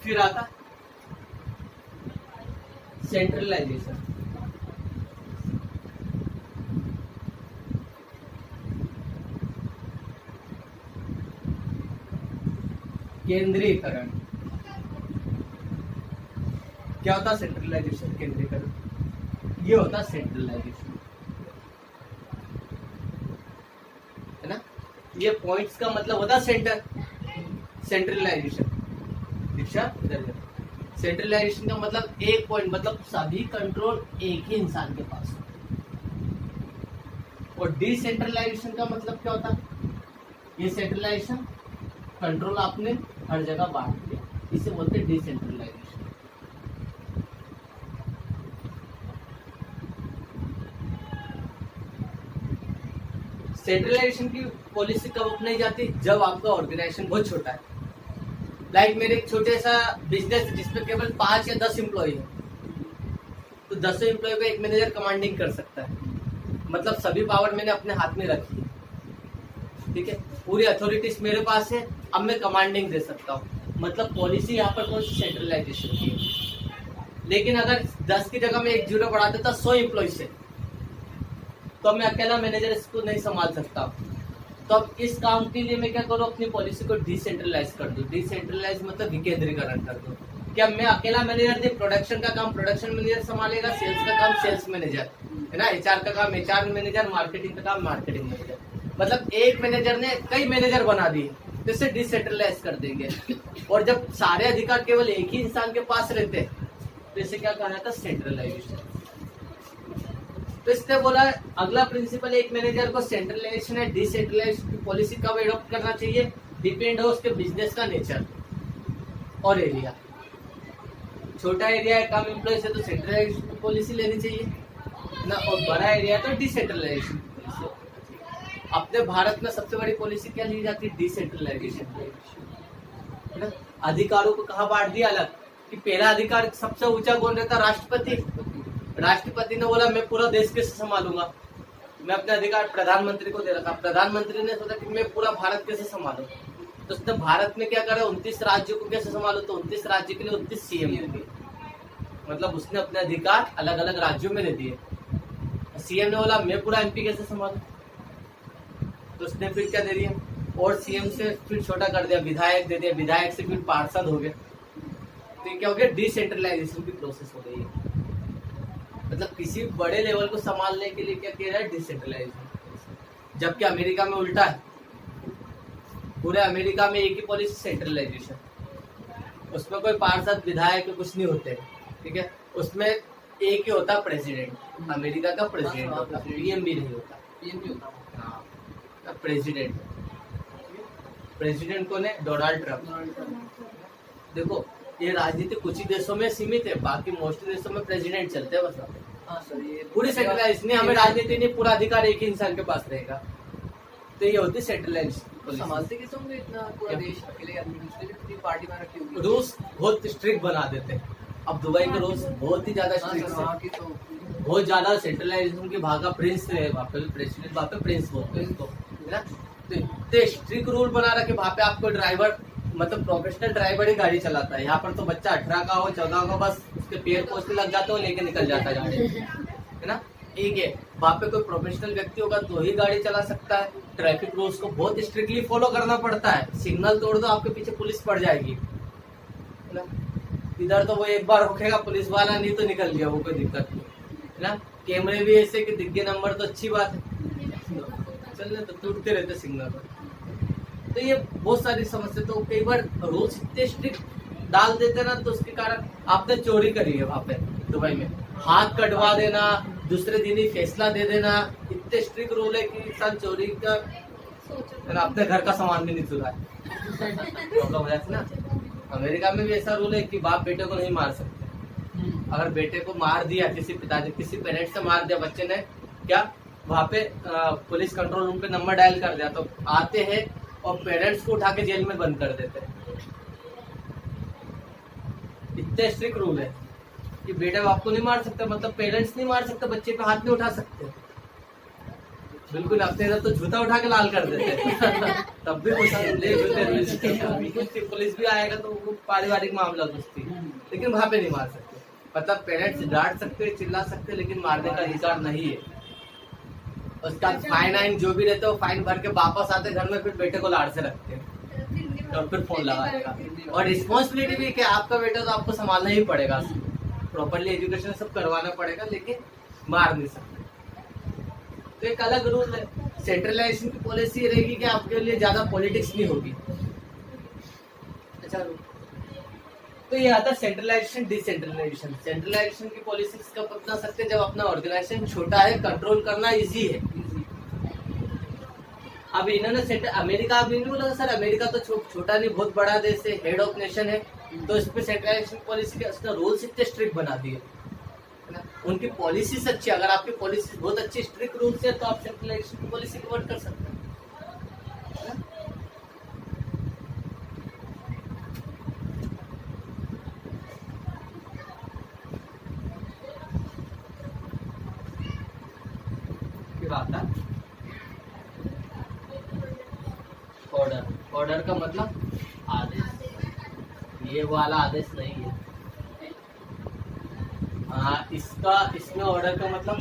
फिर आता सेंट्रलाइजेशन। केंद्रीकरण। क्या होता है सेंट्रलाइजेशन, केंद्रीकरण, ये होता है सेंट्रलाइजेशन, है ना। ये पॉइंट्स का मतलब होता है सेंटर, सेंट्रलाइजेशन। दीक्षा सेंट्रलाइजेशन का मतलब एक पॉइंट, मतलब सभी कंट्रोल एक ही इंसान के पास हो। और डिसेंट्रलाइजेशन का मतलब क्या होता है, ये सेंट्रलाइजेशन कंट्रोल आपने हर जगह बांट दिया, इसे बोलते हैं डिसेंट्रलाइजेशन। सेंट्रलाइजेशन की पॉलिसी कब अपनाई जाती, जब आपका ऑर्गेनाइजेशन बहुत छोटा है। लाइक मेरे एक छोटे सा बिजनेस जिसमें केवल 5 या 10 एम्प्लॉय है, तो 10 एम्प्लॉय को एक मैनेजर कमांडिंग कर सकता है, मतलब सभी पावर मैंने अपने हाथ में रखी है, ठीक है, पूरी अथॉरिटीज मेरे पास है, अब मैं कमांडिंग दे सकता हूँ, मतलब पॉलिसी यहाँ पर कौन सी सेंट्रलाइजेशन की है। लेकिन अगर 10 की जगह में एक जीरो बढ़ा देता 100 एम्प्लॉय से, तो मैं अकेला मैनेजर इसको नहीं संभाल सकता। तो अब इस काम के लिए मैं क्या करूँ, अपनी पॉलिसी को डिसेंट्रलाइज कर दूं। डिसेंट्रलाइज मतलब विकेंद्रीकरण कर दूं। क्या मैं अकेला मैनेजर दे, प्रोडक्शन का काम प्रोडक्शन मैनेजर संभालेगा, सेल्स का काम सेल्स मैनेजर, है ना, एचआर का काम एचआर मैनेजर, मार्केटिंग का काम मार्केटिंग मैनेजर, मतलब एक मैनेजर ने कई मैनेजर बना दिए, तो इसे डिसेंट्रलाइज कर देंगे। और जब सारे अधिकार केवल एक ही इंसान के पास रहते हैं, तो इसे क्या कहा जाता है, सेंट्रलाइजेशन। तो इसने बोला अगला प्रिंसिपल एक मैनेजर को सेंट्रलाइजेशन है डिसेंट्रलाइजेशन की पॉलिसी कब एडॉप्ट करना चाहिए, डिपेंड हो उसके बिजनेस का नेचर और एरिया। छोटा एरिया है, कम एम्प्लॉय है, तो सेंट्रलाइजेशन की पॉलिसी लेनी चाहिए ना, और बड़ा एरिया तो डिसेंट्रलाइजेशन की पॉलिसी। अपने भारत में सबसे बड़ी पॉलिसी क्या ली जाती है, डिसेंट्रलाइजेशन, है ना। अधिकारों को कहाँ बांट दिया अलग, कि पहला अधिकार सबसे ऊंचा कौन रहता, राष्ट्रपति। राष्ट्रपति ने बोला मैं पूरा देश कैसे संभालूंगा, मैं अपने अधिकार प्रधानमंत्री को दे रखा। प्रधानमंत्री ने सोचा कि मैं पूरा भारत कैसे संभालूं, तो उसने भारत में क्या करा, 29 राज्यों को कैसे संभालू, तो 29 राज्य के लिए 29 सीएम दे दिए, मतलब उसने अपने अधिकार अलग अलग राज्यों में दे दिए। सीएम ने बोला मैं पूरा एमपी कैसे संभालू, तो उसने फिर क्या दे दिया, और सीएम से फिर छोटा कर दिया, विधायक दे दिया, विधायक से फिर पार्षद हो गए। तो क्या हो गया, डिसेंट्रलाइजेशन की प्रोसेस हो गई है। मतलब किसी बड़े लेवल को संभालने के लिए क्या किया जाए, डिसेंट्रलाइजेशन। जबकि अमेरिका में उल्टा है, पूरे अमेरिका में एक ही पॉलिसी, सेंट्रलाइजेशन। उसमें कोई पार्षद विधायक कुछ नहीं होते, ठीक है, उसमें एक ही होता प्रेसिडेंट, अमेरिका का प्रेसिडेंट होता, पीएम भी नहीं होता, पीएम भी होता, हाँ प्रेसिडेंट। प्रेसिडेंट कौन है, डोनाल्ड ट्रम्प। देखो ये राजनीति कुछ ही देशों में सीमित है, बाकी मोस्टली देशों में प्रेसिडेंट चलते हैं बस। हाँ सर, ये पूरी सेंट्रलाइज नहीं, हमें राजनीति नहीं, पूरा अधिकार एक ही इंसान के पास रहेगा। तो ये होती सेंट्रलाइज पुलिस। संभालते कैसे होंगे इतना पूरा क्या? देश अकेले आदमी, दूसरे भी कितनी पार्टी में रखी होगी। रूल्स बहुत स्ट्रिक्ट बना देते हैं। अब दुबई के रूल्स बहुत ही ज्यादा हाँ स्ट्रिक्ट सर, है, वहाँ की तो बहुत ज्यादा सेंट्रलाइजेशन के भागा प्रिंस है वहाँ पे, प्रेसिडेंट वहाँ पे प्रिंस बोलते हैं इसको, है ना। तो इतने स्ट्रिक्ट रूल बना रखे वहाँ पे, आपको ड्राइवर मतलब प्रोफेशनल ड्राइवर ही गाड़ी चलाता है। यहाँ पर तो बच्चा 18 का हो 14 का, बस उसके पैर पोछने लग जाते हो, लेके निकल जाता है गाड़ी, है ना। एक है वहाँ पे कोई प्रोफेशनल व्यक्ति होगा तो ही गाड़ी चला सकता है। ट्रैफिक रूल्स को बहुत स्ट्रिक्टली फॉलो करना पड़ता है। सिग्नल तोड़ दो आपके पीछे पुलिस पड़ जाएगी, है ना। इधर तो वो एक बार रुकेगा पुलिस वाला, नहीं तो निकल गया, वो कोई दिक्कत नहीं, है ना। कैमरे भी ऐसे कि दिख गए नंबर तो अच्छी बात है, चलने तो टूटते रहते सिग्नल पर। तो ये बहुत सारी समस्या, तो कई बार रूल्स इतने स्ट्रिक्ट डाल देते ना, तो उसके कारण आपने चोरी करी है वहाँ पे दुबई में, हाथ कटवा देना, दूसरे दिन ही फैसला दे देना, इतने स्ट्रिक्ट रूल है कि इंसान चोरी का अपने घर का सामान भी नहीं चुरा है ना। अमेरिका में भी ऐसा रूल है कि बाप बेटे को नहीं मार सकते। अगर बेटे को मार दिया किसी पिताजी, किसी पेरेंट्स से मार दिया बच्चे ने, क्या वहाँ पे पुलिस कंट्रोल रूम पे नंबर डायल कर दिया तो आते हैं और पेरेंट्स को उठा के जेल में बंद कर देते हैं। इतने स्ट्रिक्ट रूल है कि बेटा बाप को नहीं मार सकता, मतलब पेरेंट्स नहीं मार सकते, बच्चे पे हाथ नहीं उठा सकते। बिल्कुल, अपने इधर तो जूता उठा के लाल कर देते तब भी पुलिस भी आएगा तो वो पारिवारिक मामला कुश्ती, लेकिन वहाँ पे नहीं मार सकते। मतलब पेरेंट्स डांट सकते, चिल्ला सकते, लेकिन मारने का अधिकार नहीं है। उसका फाइन जो भी रहते हैं वो फाइन भर के वापस आते घर में, फिर बेटे को लाड़ से रखते हैं और फिर फोन लगा देगा। और रिस्पॉन्सिबिलिटी भी क्या, आपका बेटा तो आपको संभालना ही पड़ेगा, प्रॉपरली एजुकेशन सब करवाना पड़ेगा, लेकिन मार नहीं सकते। तो एक अलग रूल है। सेंट्रलाइजेशन की पॉलिसी रहेगी कि आपके लिए ज्यादा पॉलिटिक्स नहीं होगी। अच्छा, तो ये आता है सेंट्रलाइजेशन डिसेंट्रलाइजेशन। सेंट्रलाइजेशन की पॉलिसी कब अपना सकते हैं, जब अपना ऑर्गेनाइजेशन छोटा है, कंट्रोल करना इजी है। अब इन्होंने अमेरिका अभी नहीं बोला सर, अमेरिका तो छोटा नहीं बहुत बड़ा देश है, हेड ऑफ नेशन है, तो इस पे सेंट्रलाइजेशन पॉलिसी के रूल्स इतने स्ट्रिक्ट बना दिए, उनकी पॉलिसी अच्छी। अगर आपकी पॉलिसी बहुत अच्छी स्ट्रिक्ट रूल्स है तो आप सेंट्रलाइजेशन की पॉलिसी कवर कर सकते हैं। फिर आता ऑर्डर। ऑर्डर का मतलब आदेश, ये वाला आदेश नहीं है। इसमें ऑर्डर का मतलब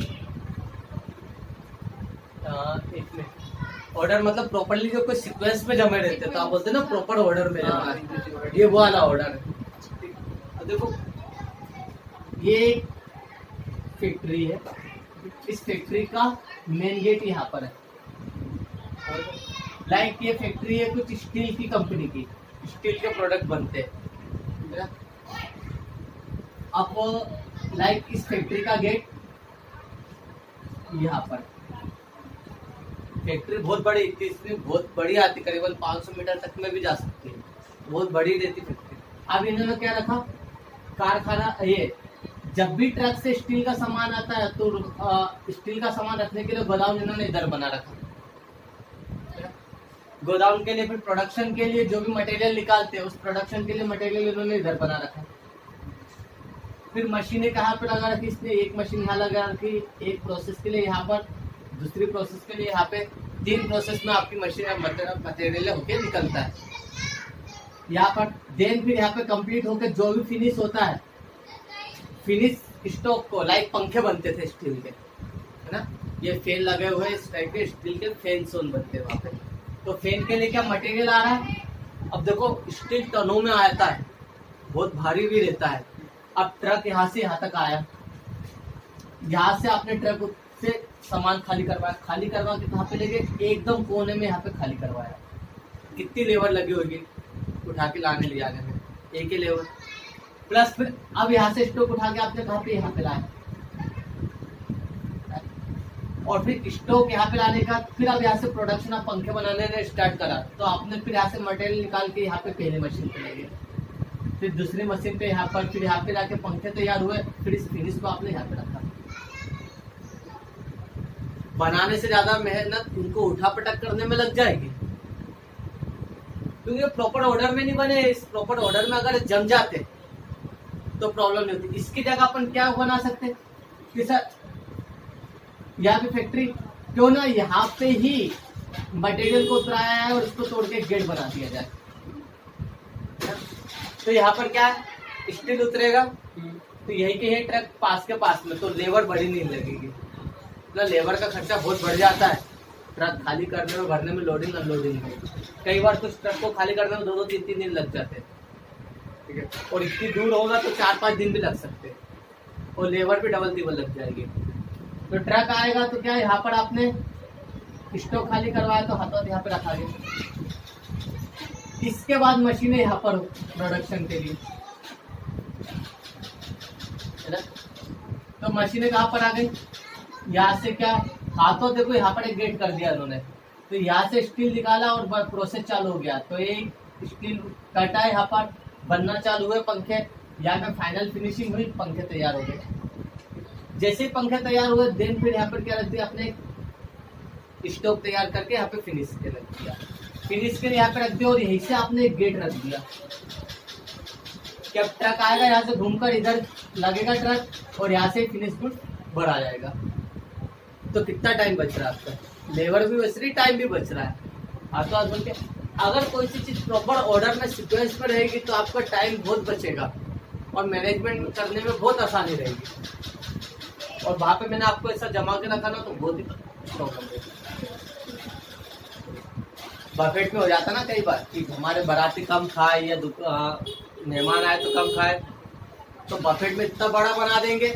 ऑर्डर मतलब प्रॉपरली जो कोई सीक्वेंस में जमे रहते हैं, तो आप बोलते हैं ना प्रॉपर ऑर्डर में जमा है, ये वो वाला ऑर्डर है। तो देखो ये फैक्ट्री है, इस फैक्ट्री का मेन गेट यहाँ पर है। लाइक ये फैक्ट्री है कुछ स्टील की कंपनी की, स्टील के प्रोडक्ट बनते हैं। अब लाइक इस फैक्ट्री का गेट यहाँ पर, फैक्ट्री बहुत बड़ी, इसमें बहुत बड़ी आती, करीबन 500 मीटर तक में भी जा सकती है, बहुत बड़ी रहती फैक्ट्री। अब इन्होंने क्या रखा, कारखाना, ये जब भी ट्रक से स्टील का सामान आता है तो स्टील का सामान रखने के लिए गोदाम इन्होंने इधर बना रखा। गोदाम के लिए, फिर प्रोडक्शन के लिए जो भी मटेरियल निकालते हैं उस प्रोडक्शन के लिए मटेरियल इन्होंने इधर बना रखा। फिर मशीनें कहाँ पे लगा रखी, इसने एक मशीन यहाँ लगा रखी, एक प्रोसेस के लिए यहाँ पर, दूसरी प्रोसेस के लिए यहाँ पे, 3 प्रोसेस में आपकी मशीन मटेरियल होके निकलता है यहाँ पर। देन फिर यहाँ पे कंप्लीट होके जो भी फिनिश होता है, फिनिश स्टॉक को, लाइक पंखे बनते थे स्टील के, है ना, ये फैन लगे हुए इस टाइप के स्टील के फैन सोन बनते हैं वहाँ पे। तो फैन के लिए क्या मटेरियल आ रहा है, अब देखो स्टील टनों में आता है, बहुत भारी भी रहता है। अब ट्रक यहाँ से यहाँ तक आया, यहाँ से आपने ट्रक से सामान खाली करवाया, खाली करवा के कहाँ पे लेके, एकदम कोने में यहाँ पे खाली करवाया। कितनी लेबर लगी होगी उठा के लाने ले जाने में, एक ही लेबर, प्लस फिर अब यहाँ से स्टॉक उठा के आपने कहाँ पे, यहाँ पे लाया, और फिर स्टॉक यहाँ पे लाने का, फिर अब यहाँ से प्रोडक्शन आप पंखे बनाने ने स्टार्ट करा, तो आपने फिर यहाँ से मटेरियल निकाल के यहाँ पे पहले मशीन पे ले गए, फिर दूसरी मशीन पे यहाँ पर, फिर यहाँ पे लाके पंखे तैयार हुए, फिर इस फिनिश को आपने यहाँ पे रखा। बनाने से ज्यादा मेहनत उनको उठा पटक करने में लग जाएगी, क्योंकि प्रॉपर ऑर्डर में नहीं बने। इस प्रॉपर ऑर्डर में अगर जम जाते तो प्रॉब्लम नहीं होती। इसकी जगह अपन क्या बना सकते कि सर यहाँ पे फैक्ट्री क्यों ना यहाँ पे ही मटेरियल को उतराया है और उसको तोड़ के गेट बना दिया जाए। तो यहाँ पर क्या है, स्टील उतरेगा तो यही के यही ट्रक पास के पास में, तो लेबर बड़ी नहीं लगेगी ना, लेबर का खर्चा बहुत बढ़ जाता है ट्रक खाली करने में, भरने में, लोडिंग अनलोडिंग में। कई बार तो ट्रक को खाली करने में 2-3 दिन लग जाते हैं, ठीक है, और इतनी दूर होगा तो 4-5 दिन भी लग सकते हैं, और लेबर भी डबल टिबल लग जाएगी। तो ट्रक आएगा तो क्या यहाँ पर आपने स्टॉक खाली करवाया तो हाथों यहाँ पे रखा गया। इसके बाद मशीनें यहाँ पर प्रोडक्शन के लिए, है ना, तो मशीनें कहाँ पर आ गई, यहाँ से क्या हाथों देखो यहाँ पर एक गेट कर दिया उन्होंने, तो यहाँ से स्टील निकाला और प्रोसेस चालू हो गया। तो ये स्टील कटा है, यहाँ पर बनना चालू हुए पंखे, यहाँ पे फाइनल फिनिशिंग हुई, पंखे तैयार हो गए। जैसे ही पंखे तैयार हुए देन फिर यहाँ पर क्या रख दिया अपने स्टॉक तैयार करके यहाँ पे फिनिश के रख दिया, फिनिश के यहाँ पे रख दिया, और यहीं से आपने एक गेट रख दिया कि अब ट्रक आएगा यहाँ से घूमकर इधर लगेगा ट्रक, और यहाँ से फिनिश गुड भरा जाएगा। तो कितना टाइम बच रहा है आपका, लेबर भी बच रही, टाइम भी बच रहा है। हाथों हाथ बोल के अगर कोई सी चीज प्रॉपर ऑर्डर में सीक्वेंस में रहेगी तो आपका टाइम बहुत बचेगा और मैनेजमेंट करने में बहुत आसानी रहेगी। और वहां पे मैंने आपको ऐसा जमा के रखा ना तो बहुत ही प्रॉब्लम है। बफेट में हो जाता ना कई बार कि हमारे बाराती कम खाए या मेहमान आए तो कम खाए, तो बफेट में इतना बड़ा बना देंगे।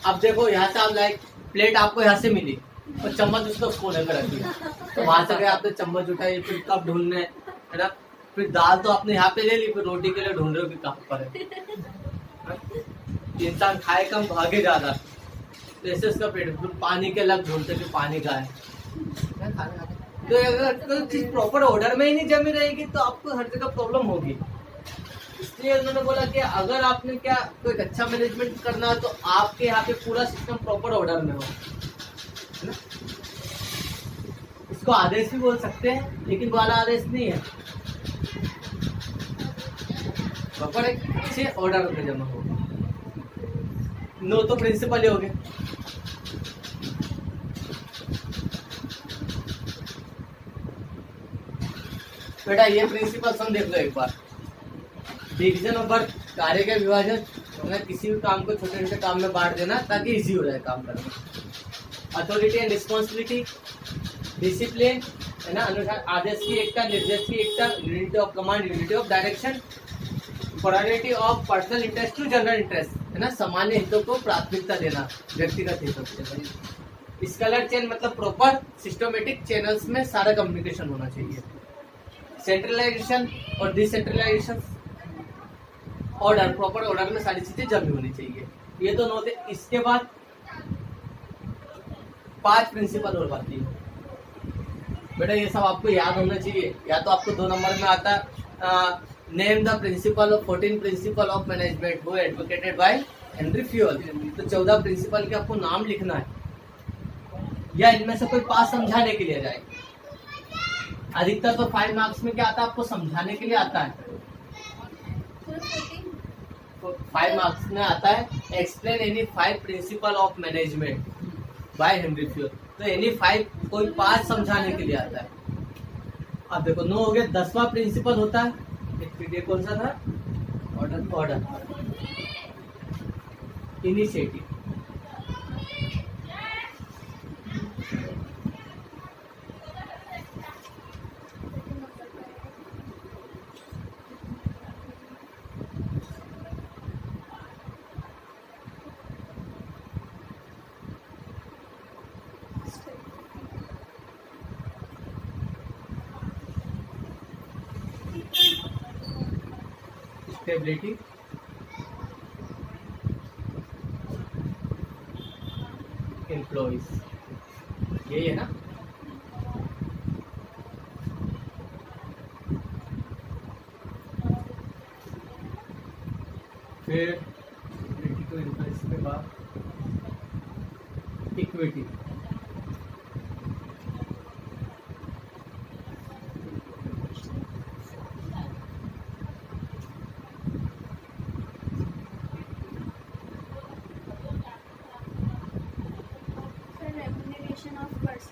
अब देखो यहाँ से आप लाइक प्लेट आपको यहाँ से मिली और चम्मच उसको कोने पे रख दिया, तो वहां से गए आपने चम्मच उठाई, फिर कप ढूंढने, है ना, फिर दाल तो आपने यहाँ पे ले ली, फिर रोटी के लिए ढूंढ रहे हो कि कहाँ पर है। इंसान खाए कम भागे ज्यादा, तो ऐसे उसका पेट, फिर पानी के अलग ढूंढते कि पानी का है। तो अगर कोई चीज प्रॉपर ऑर्डर में ही नहीं जमी रहेगी तो आपको हर जगह प्रॉब्लम होगी। इसलिए उन्होंने बोला कि अगर आपने क्या कोई अच्छा मैनेजमेंट करना है तो आपके यहाँ पे पूरा सिस्टम प्रॉपर ऑर्डर में हो, है ना। इसको आदेश भी बोल सकते हैं लेकिन वाला आदेश नहीं है, प्रॉपर एक अच्छे ऑर्डर में जमा हो। नो तो प्रिंसिपल ही हो गए। बेटा ये प्रिंसिपल सम देख लो एक बार, डिवीजन ऑफ वर्क, कार्य के विभाजन, किसी भी काम को छोटे छोटे काम में बांट देना ताकि इजी हो जाए काम करना। अथॉरिटी एंड रिस्पॉन्सिबिलिटी, डिसिप्लिन, है ना, अनुसार आदेश की एकता, निर्देश की एकता, unity of command, unity of direction, priority of personal interest to general interest, है ना, सामान्य हितों को प्राथमिकता देना व्यक्तिगत हितों से। स्केलर चेन मतलब प्रॉपर सिस्टमेटिक चैनल्स में सारा कम्युनिकेशन होना चाहिए। सेंट्रलाइजेशन और डिसेंट्रलाइजेशन, ऑर्डर, प्रॉपर ऑर्डर में सारी चीजें जमी होनी चाहिए। ये दोनों होते। इसके बाद 5 प्रिंसिपल और बाकी है बेटा, ये सब आपको याद होना चाहिए। या तो आपको 2 नंबर में आता है name the principle of 14 principal of management वो एडवोकेटेड बाय हेनरी फ्यूअल। तो 14 प्रिंसिपल के आपको नाम लिखना है, या इनमें से कोई 5 समझाने के लिए जाए। अधिकतर तो 5 मार्क्स में क्या आता है, आपको समझाने के लिए आता है। 5 मार्क्स में आता है explain any 5 principal of management by Henry fuel. तो एनी 5 कोई 5 समझाने के लिए आता है। अब देखो 9 हो गया। 10वां प्रिंसिपल होता है, ये कौन सा था, ऑर्डर, इनिशिएटिव। स्टेबिलिटी, एम्प्लॉइज, यही है ना। फिर इक्विटी,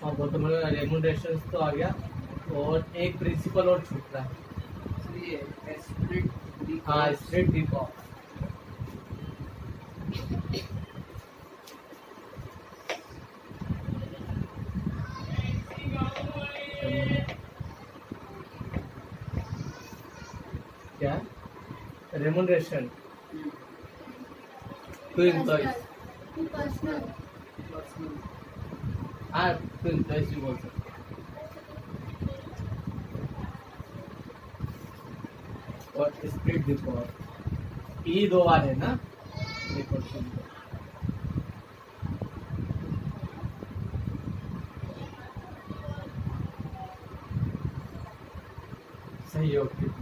हाँ वो तो मेरा रेमुनरेशन तो आ गया, और एक प्रिंसिपल और छूट रहा है। So ये split हाँ स्ट्रेट डी कॉस्ट। क्या remuneration to employees, personal personal हाँ टू एम्प्लॉइज भी बोल सकते। और स्प्लिट द कॉस्ट ई दो बार है ना, एक और तीन। सही है ओके।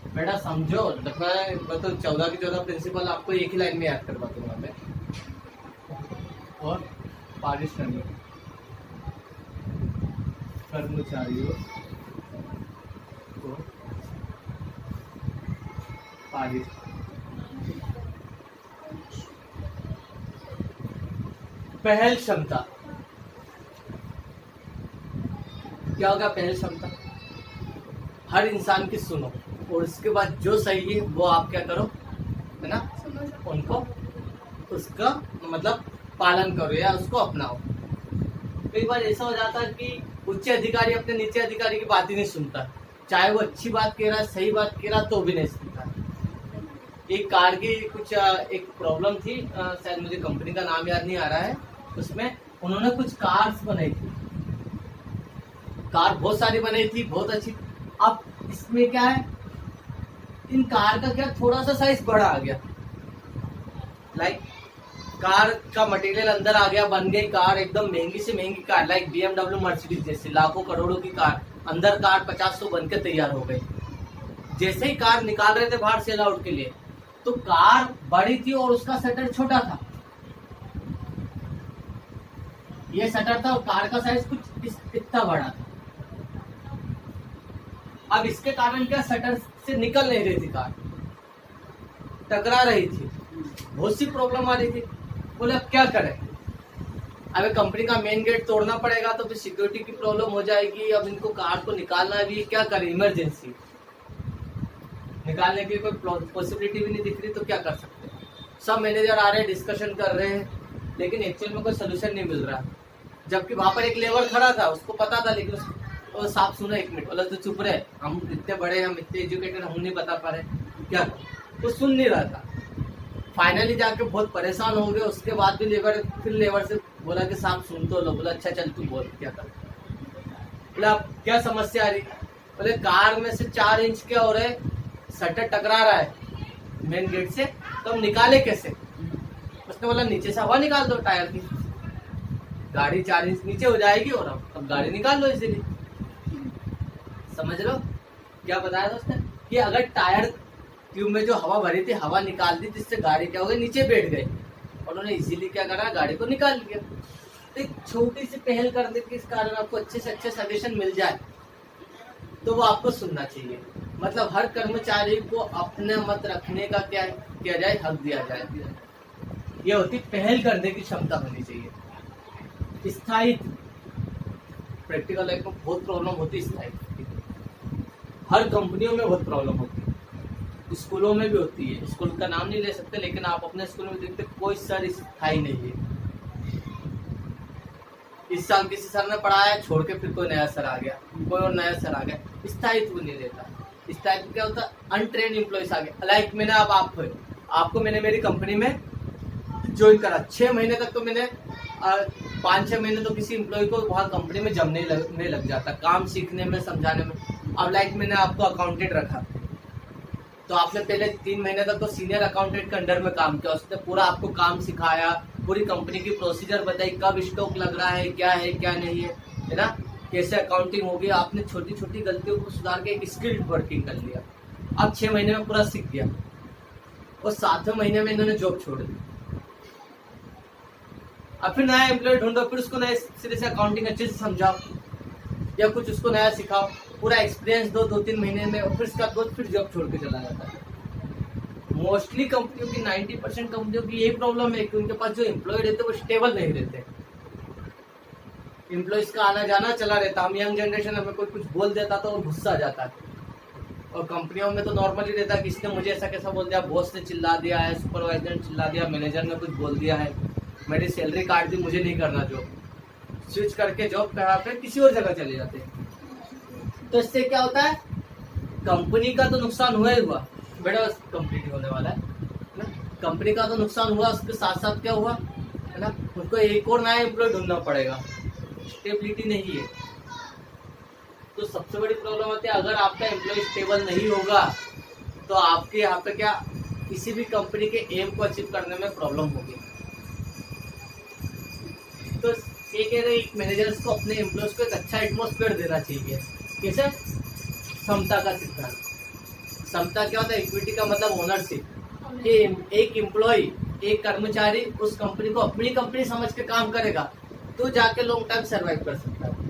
बेटा समझो, मैं तो 14 की 14 प्रिंसिपल आपको एक ही लाइन में याद करवा दूंगा मैं। और पारिश्रमिक कर्मचारियों को पहल क्षमता। क्या होगा पहल क्षमता? हर इंसान की सुनो, और उसके बाद जो सही है वो आप क्या करो, है ना, उनको उसका मतलब पालन करो या उसको अपनाओ। कई बार ऐसा हो जाता है कि उच्च अधिकारी अपने नीचे अधिकारी की बात ही नहीं सुनता, चाहे वो अच्छी बात कह रहा है, सही बात कह रहा तो भी नहीं सुनता। एक कार की कुछ एक प्रॉब्लम थी, शायद मुझे कंपनी का नाम याद नहीं आ रहा है, उसमें उन्होंने कुछ कार्स बनाई थी, कार बहुत सारी बनाई थी, बहुत अच्छी। अब इसमें क्या है, इन कार का क्या थोड़ा सा साइज बड़ा आ गया, लाइक कार का मटेरियल अंदर आ गया, बन गई कार एकदम महंगी से महंगी कार, लाइक BMW मर्सिडीज जैसे लाखों करोड़ों की कार, अंदर कार 50-100 बन के तैयार हो गई। जैसे ही कार निकाल रहे थे बाहर सेल आउट के लिए, तो कार बड़ी थी और उसका शटर छोटा था। ये शटर था और कार का साइज कुछ इतना बड़ा था। अब इसके कारण क्या, शटर से निकल नहीं रही थी कार, टकरा रही थी, बहुत सी प्रॉब्लम आ रही थी। बोले अब क्या करें, अब कंपनी का मेन गेट तोड़ना पड़ेगा तो फिर सिक्योरिटी की प्रॉब्लम हो जाएगी, अब इनको कार को निकालना भी, क्या करें, इमरजेंसी निकालने की कोई पॉसिबिलिटी भी नहीं दिख रही, तो क्या कर सकते हैं। सब मैनेजर आ रहे हैं, डिस्कशन कर रहे हैं, लेकिन एक्चुअल में कोई सोल्यूशन नहीं मिल रहा। जबकि वहां पर एक लेबर खड़ा था, उसको पता था, लेकिन वो साफ सुना, 1 मिनट बोला तो चुप रहे, हम इतने बड़े, हम इतने एजुकेटेड, हम नहीं बता पा रहे क्या, वो सुन नहीं रहा था। फाइनली जाके बहुत परेशान हो गए, उसके बाद भी लेबर से बोला कि साहब सुन तो लो। बोला अच्छा चल तू बोल क्या कर। बोला क्या समस्या आ रही, बोले कार में से 4 इंच क्या हो रहे, शटर टकरा रहा है मेन गेट से, तो हम निकाले कैसे। उसने बोला नीचे से हवा निकाल दो टायर की, गाड़ी 4 इंच नीचे हो जाएगी और अब गाड़ी निकाल लो इजीली। समझ लो क्या बताया था उसने, कि अगर टायर ट्यूब में जो हवा भरी थी, हवा निकाल दी, जिससे गाड़ी क्या हो गई, नीचे बैठ गई, और उन्होंने इजीली क्या करा, गाड़ी को निकाल लिया। तो एक छोटी सी पहल करने के कारण आपको अच्छे से अच्छे सजेशन मिल जाए, तो वो आपको सुनना चाहिए। मतलब हर कर्मचारी को अपने मत रखने का क्या किया जाए, हक दिया जाए। ये होती पहल करने की क्षमता होनी चाहिए। स्थायित्व, प्रैक्टिकल लाइफ में बहुत प्रॉब्लम होती है स्थायित्व की, हर कंपनियों में बहुत प्रॉब्लम होती है, स्कूलों में भी होती है। स्कूल का नाम नहीं ले सकते, लेकिन आप अपने स्कूल में देखते कोई सर स्थायी नहीं है। इस साल किसी सर ने पढ़ाया, छोड़ के फिर कोई नया सर आ गया, कोई और नया सर आ गया, स्थायित्व नहीं देता। स्थायित्व क्या होता है, अनट्रेन एम्प्लॉइज आ गए। लाइक मैंने अब आपको मैंने मेरी कंपनी में ज्वाइन करा, 6 महीने तक तो मैंने 5-6 महीने तो किसी एम्प्लॉय को वहाँ कंपनी में जमने में लग जाता, काम सीखने में, समझाने में। अब लाइक मैंने आपको अकाउंटेंट रखा, तो आपने पहले 3 महीने तक तो सीनियर अकाउंटेंट के अंडर में काम किया, उसने पूरा आपको काम सिखाया, पूरी कंपनी की प्रोसीजर बताई, कब स्टॉक लग रहा है क्या नहीं है ना, कैसे अकाउंटिंग होगी। आपने छोटी छोटी गलतियों को सुधार के एक स्किल्ड वर्किंग कर लिया। अब 6 महीने में पूरा सीख गया, और 7वें महीने में इन्होंने जॉब छोड़ दी। अब फिर नया एम्प्लॉय ढूंढो, फिर उसको नए सिरे से अकाउंटिंग अच्छे से समझाओ, या कुछ उसको नया सिखाओ, पूरा एक्सपीरियंस दो 2-3 महीने में, और फिर उसका बाद फिर जॉब छोड़ के चला जाता है। मोस्टली कंपनियों की 90% कंपनियों की यही प्रॉब्लम है कि उनके पास जो एम्प्लॉय रहते हैं वो स्टेबल नहीं रहते। एम्प्लॉयज का आना जाना चला रहता। हम यंग जनरेशन हमें कोई कुछ बोल देता तो वो गुस्सा आ जाता है, और कंपनियों में तो नॉर्मली रहता है कि इसने मुझे ऐसा कैसा बोल दिया, बॉस ने चिल्ला दिया है, सुपरवाइजर ने चिल्ला दिया, मैनेजर ने कुछ बोल दिया है, मेरी सैलरी काट दी, मुझे नहीं करना जॉब, स्विच करके जॉब करा फिर किसी और जगह चले जाते हैं। तो इससे क्या होता है, कंपनी का तो नुकसान हुआ ही हुआ, बेटा बस कंप्लीट होने वाला है ना, कंपनी का तो नुकसान हुआ, उसके साथ साथ क्या हुआ है ना, उनको एक और नया एम्प्लॉय ढूंढना पड़ेगा, स्टेबिलिटी नहीं है। तो सबसे बड़ी प्रॉब्लम आती है, अगर आपका एम्प्लॉय स्टेबल नहीं होगा तो आपके यहाँ पे क्या किसी भी कंपनी के एम को अचीव करने में प्रॉब्लम होगी। तो ये कह रहे एक मैनेजर्स को अपने एम्प्लॉयज को एक अच्छा एटमोस्फेयर देना चाहिए। कैसे? समता का सिद्धांत। समता क्या होता है? इक्विटी का मतलब ओनरशिप। एक एम्प्लॉय, एक कर्मचारी उस कंपनी को अपनी कंपनी समझ के काम करेगा तो जाके लॉन्ग टाइम सर्वाइव कर सकता है।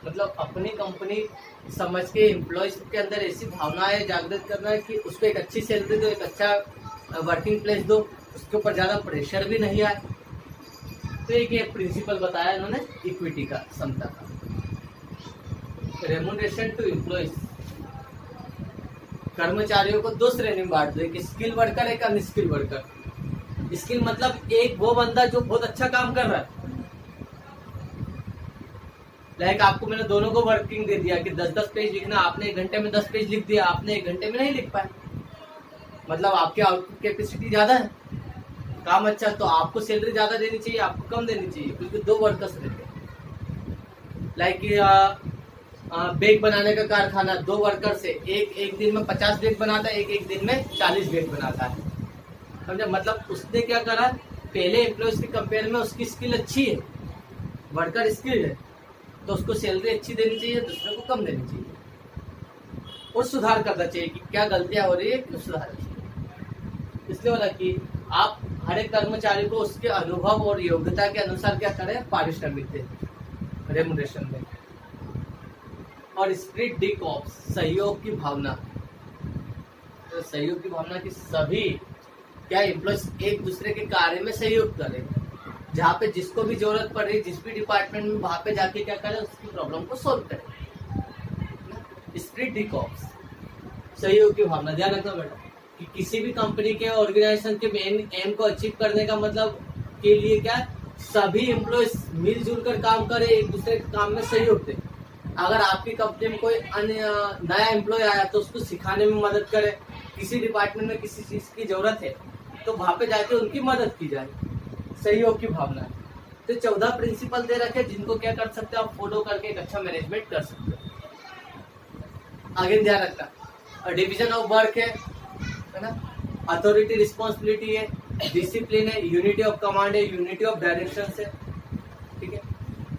मतलब अपनी कंपनी समझ के एम्प्लॉयज के अंदर ऐसी भावनाएं जागृत करना है कि उसको एक अच्छी सैलरी दो, एक अच्छा वर्किंग प्लेस दो, उसके ऊपर ज्यादा प्रेशर भी नहीं आए। तो एक प्रिंसिपल बताया इन्होंने इक्विटी का, समता का। रेम्यूनरेशन टू एम्प्लॉयज, कर्मचारियों को दो श्रेणी में बांट दो, एक स्किल वर्कर, एक अनस्किल वर्कर। स्किल मतलब एक वो बंदा जो बहुत अच्छा काम कर रहा है, लाइक आपको मैंने दोनों को वर्किंग दे दिया कि 10-10 पेज लिखना, आपने 1 घंटे में 10 पेज लिख दिया, आपने 1 घंटे में नहीं लिख पाए, मतलब आपकी आउटपुट कैपेसिटी ज्यादा है, काम अच्छा, तो आपको सैलरी ज्यादा देनी चाहिए, आपको कम देनी चाहिए, क्योंकि 2 वर्कर्स रहते हैं। लाइक बेग बनाने का कारखाना, 2 वर्कर से एक दिन में 50 बेग बनाता है, एक दिन में 40 बेग बनाता है, समझे? मतलब उसने क्या करा, पहले एम्प्लॉयज के कंपेयर में उसकी स्किल अच्छी है, वर्कर स्किल्ड है, तो उसको सैलरी अच्छी देनी चाहिए, दूसरे को कम देनी चाहिए, और सुधार करना चाहिए कि क्या गलतियां हो रही है, क्यों सुधार। इसलिए बोला कि आप हर एक कर्मचारी को उसके अनुभव और योग्यता के अनुसार क्या करें, पारिश्रमिक दें, रेम्यूनरेशन दें। और स्पिरिट डी कॉर्प्स, सहयोग की भावना। तो सहयोग की भावना की सभी क्या एम्प्लॉयज एक दूसरे के कार्य में सहयोग करें, जहाँ पे जिसको भी जरूरत पड़ रही, जिस भी डिपार्टमेंट में, वहां पे जाके क्या करें, उसकी प्रॉब्लम को सोल्व करें। स्पिरिट डी कॉर्प्स, सहयोग की भावना। ध्यान रखना बेटा कि किसी भी कंपनी के ऑर्गेनाइजेशन के मेन एम को अचीव करने का मतलब के लिए क्या, सभी एम्प्लॉयज मिलजुल कर काम करें, एक दूसरे के काम में सहयोग दें। अगर आपकी कंपनी में कोई नया एम्प्लॉय आया तो उसको सिखाने में मदद करें, किसी डिपार्टमेंट में किसी चीज की जरूरत है तो वहां पे जाके उनकी मदद की जाए, सहयोग की भावना। तो 14 प्रिंसिपल दे रखे जिनको क्या कर सकते हो आप फॉलो करके एक अच्छा मैनेजमेंट कर सकते हो। आगे ध्यान रखना, डिवीजन ऑफ वर्क है ना, अथॉरिटी रिस्पॉन्सिबिलिटी है, डिसिप्लिन है, यूनिटी ऑफ कमांड है, यूनिटी ऑफ डायरेक्शन है, ठीक है,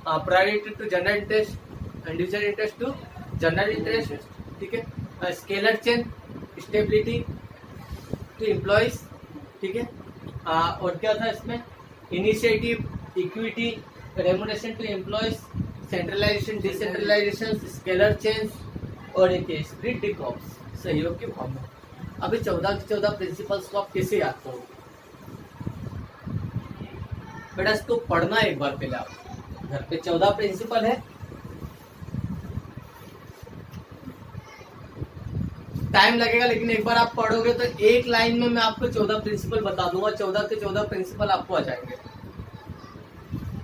priority to general interest, individual interest to general interest, ठीक है, scalar chain, stability to employees, ठीक है, और क्या था इसमें, initiative, equity, remuneration to employees, centralisation, decentralisation, scalar change, और एक स्पिरिट डी कॉर्प्स, सहयोग की भावना। अभी 14 के 14 प्रिंसिपल्स को आप कैसे याद करोगे बेटा? इसको पढ़ना एक बार पहले आप घर पे। 14 प्रिंसिपल है, टाइम लगेगा, लेकिन एक बार आप पढ़ोगे तो एक लाइन में मैं आपको 14 प्रिंसिपल बता दूंगा, 14 के 14 प्रिंसिपल आपको आ जाएंगे।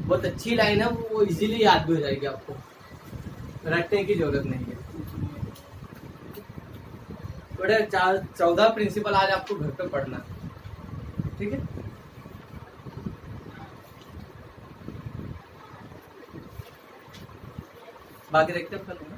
बहुत अच्छी लाइन है, वो इजीली याद भी हो जाएगी, आपको रटने की जरूरत नहीं है। बड़े 14 प्रिंसिपल आज आपको घर पे पढ़ना, ठीक है। बाकी देखते हैं।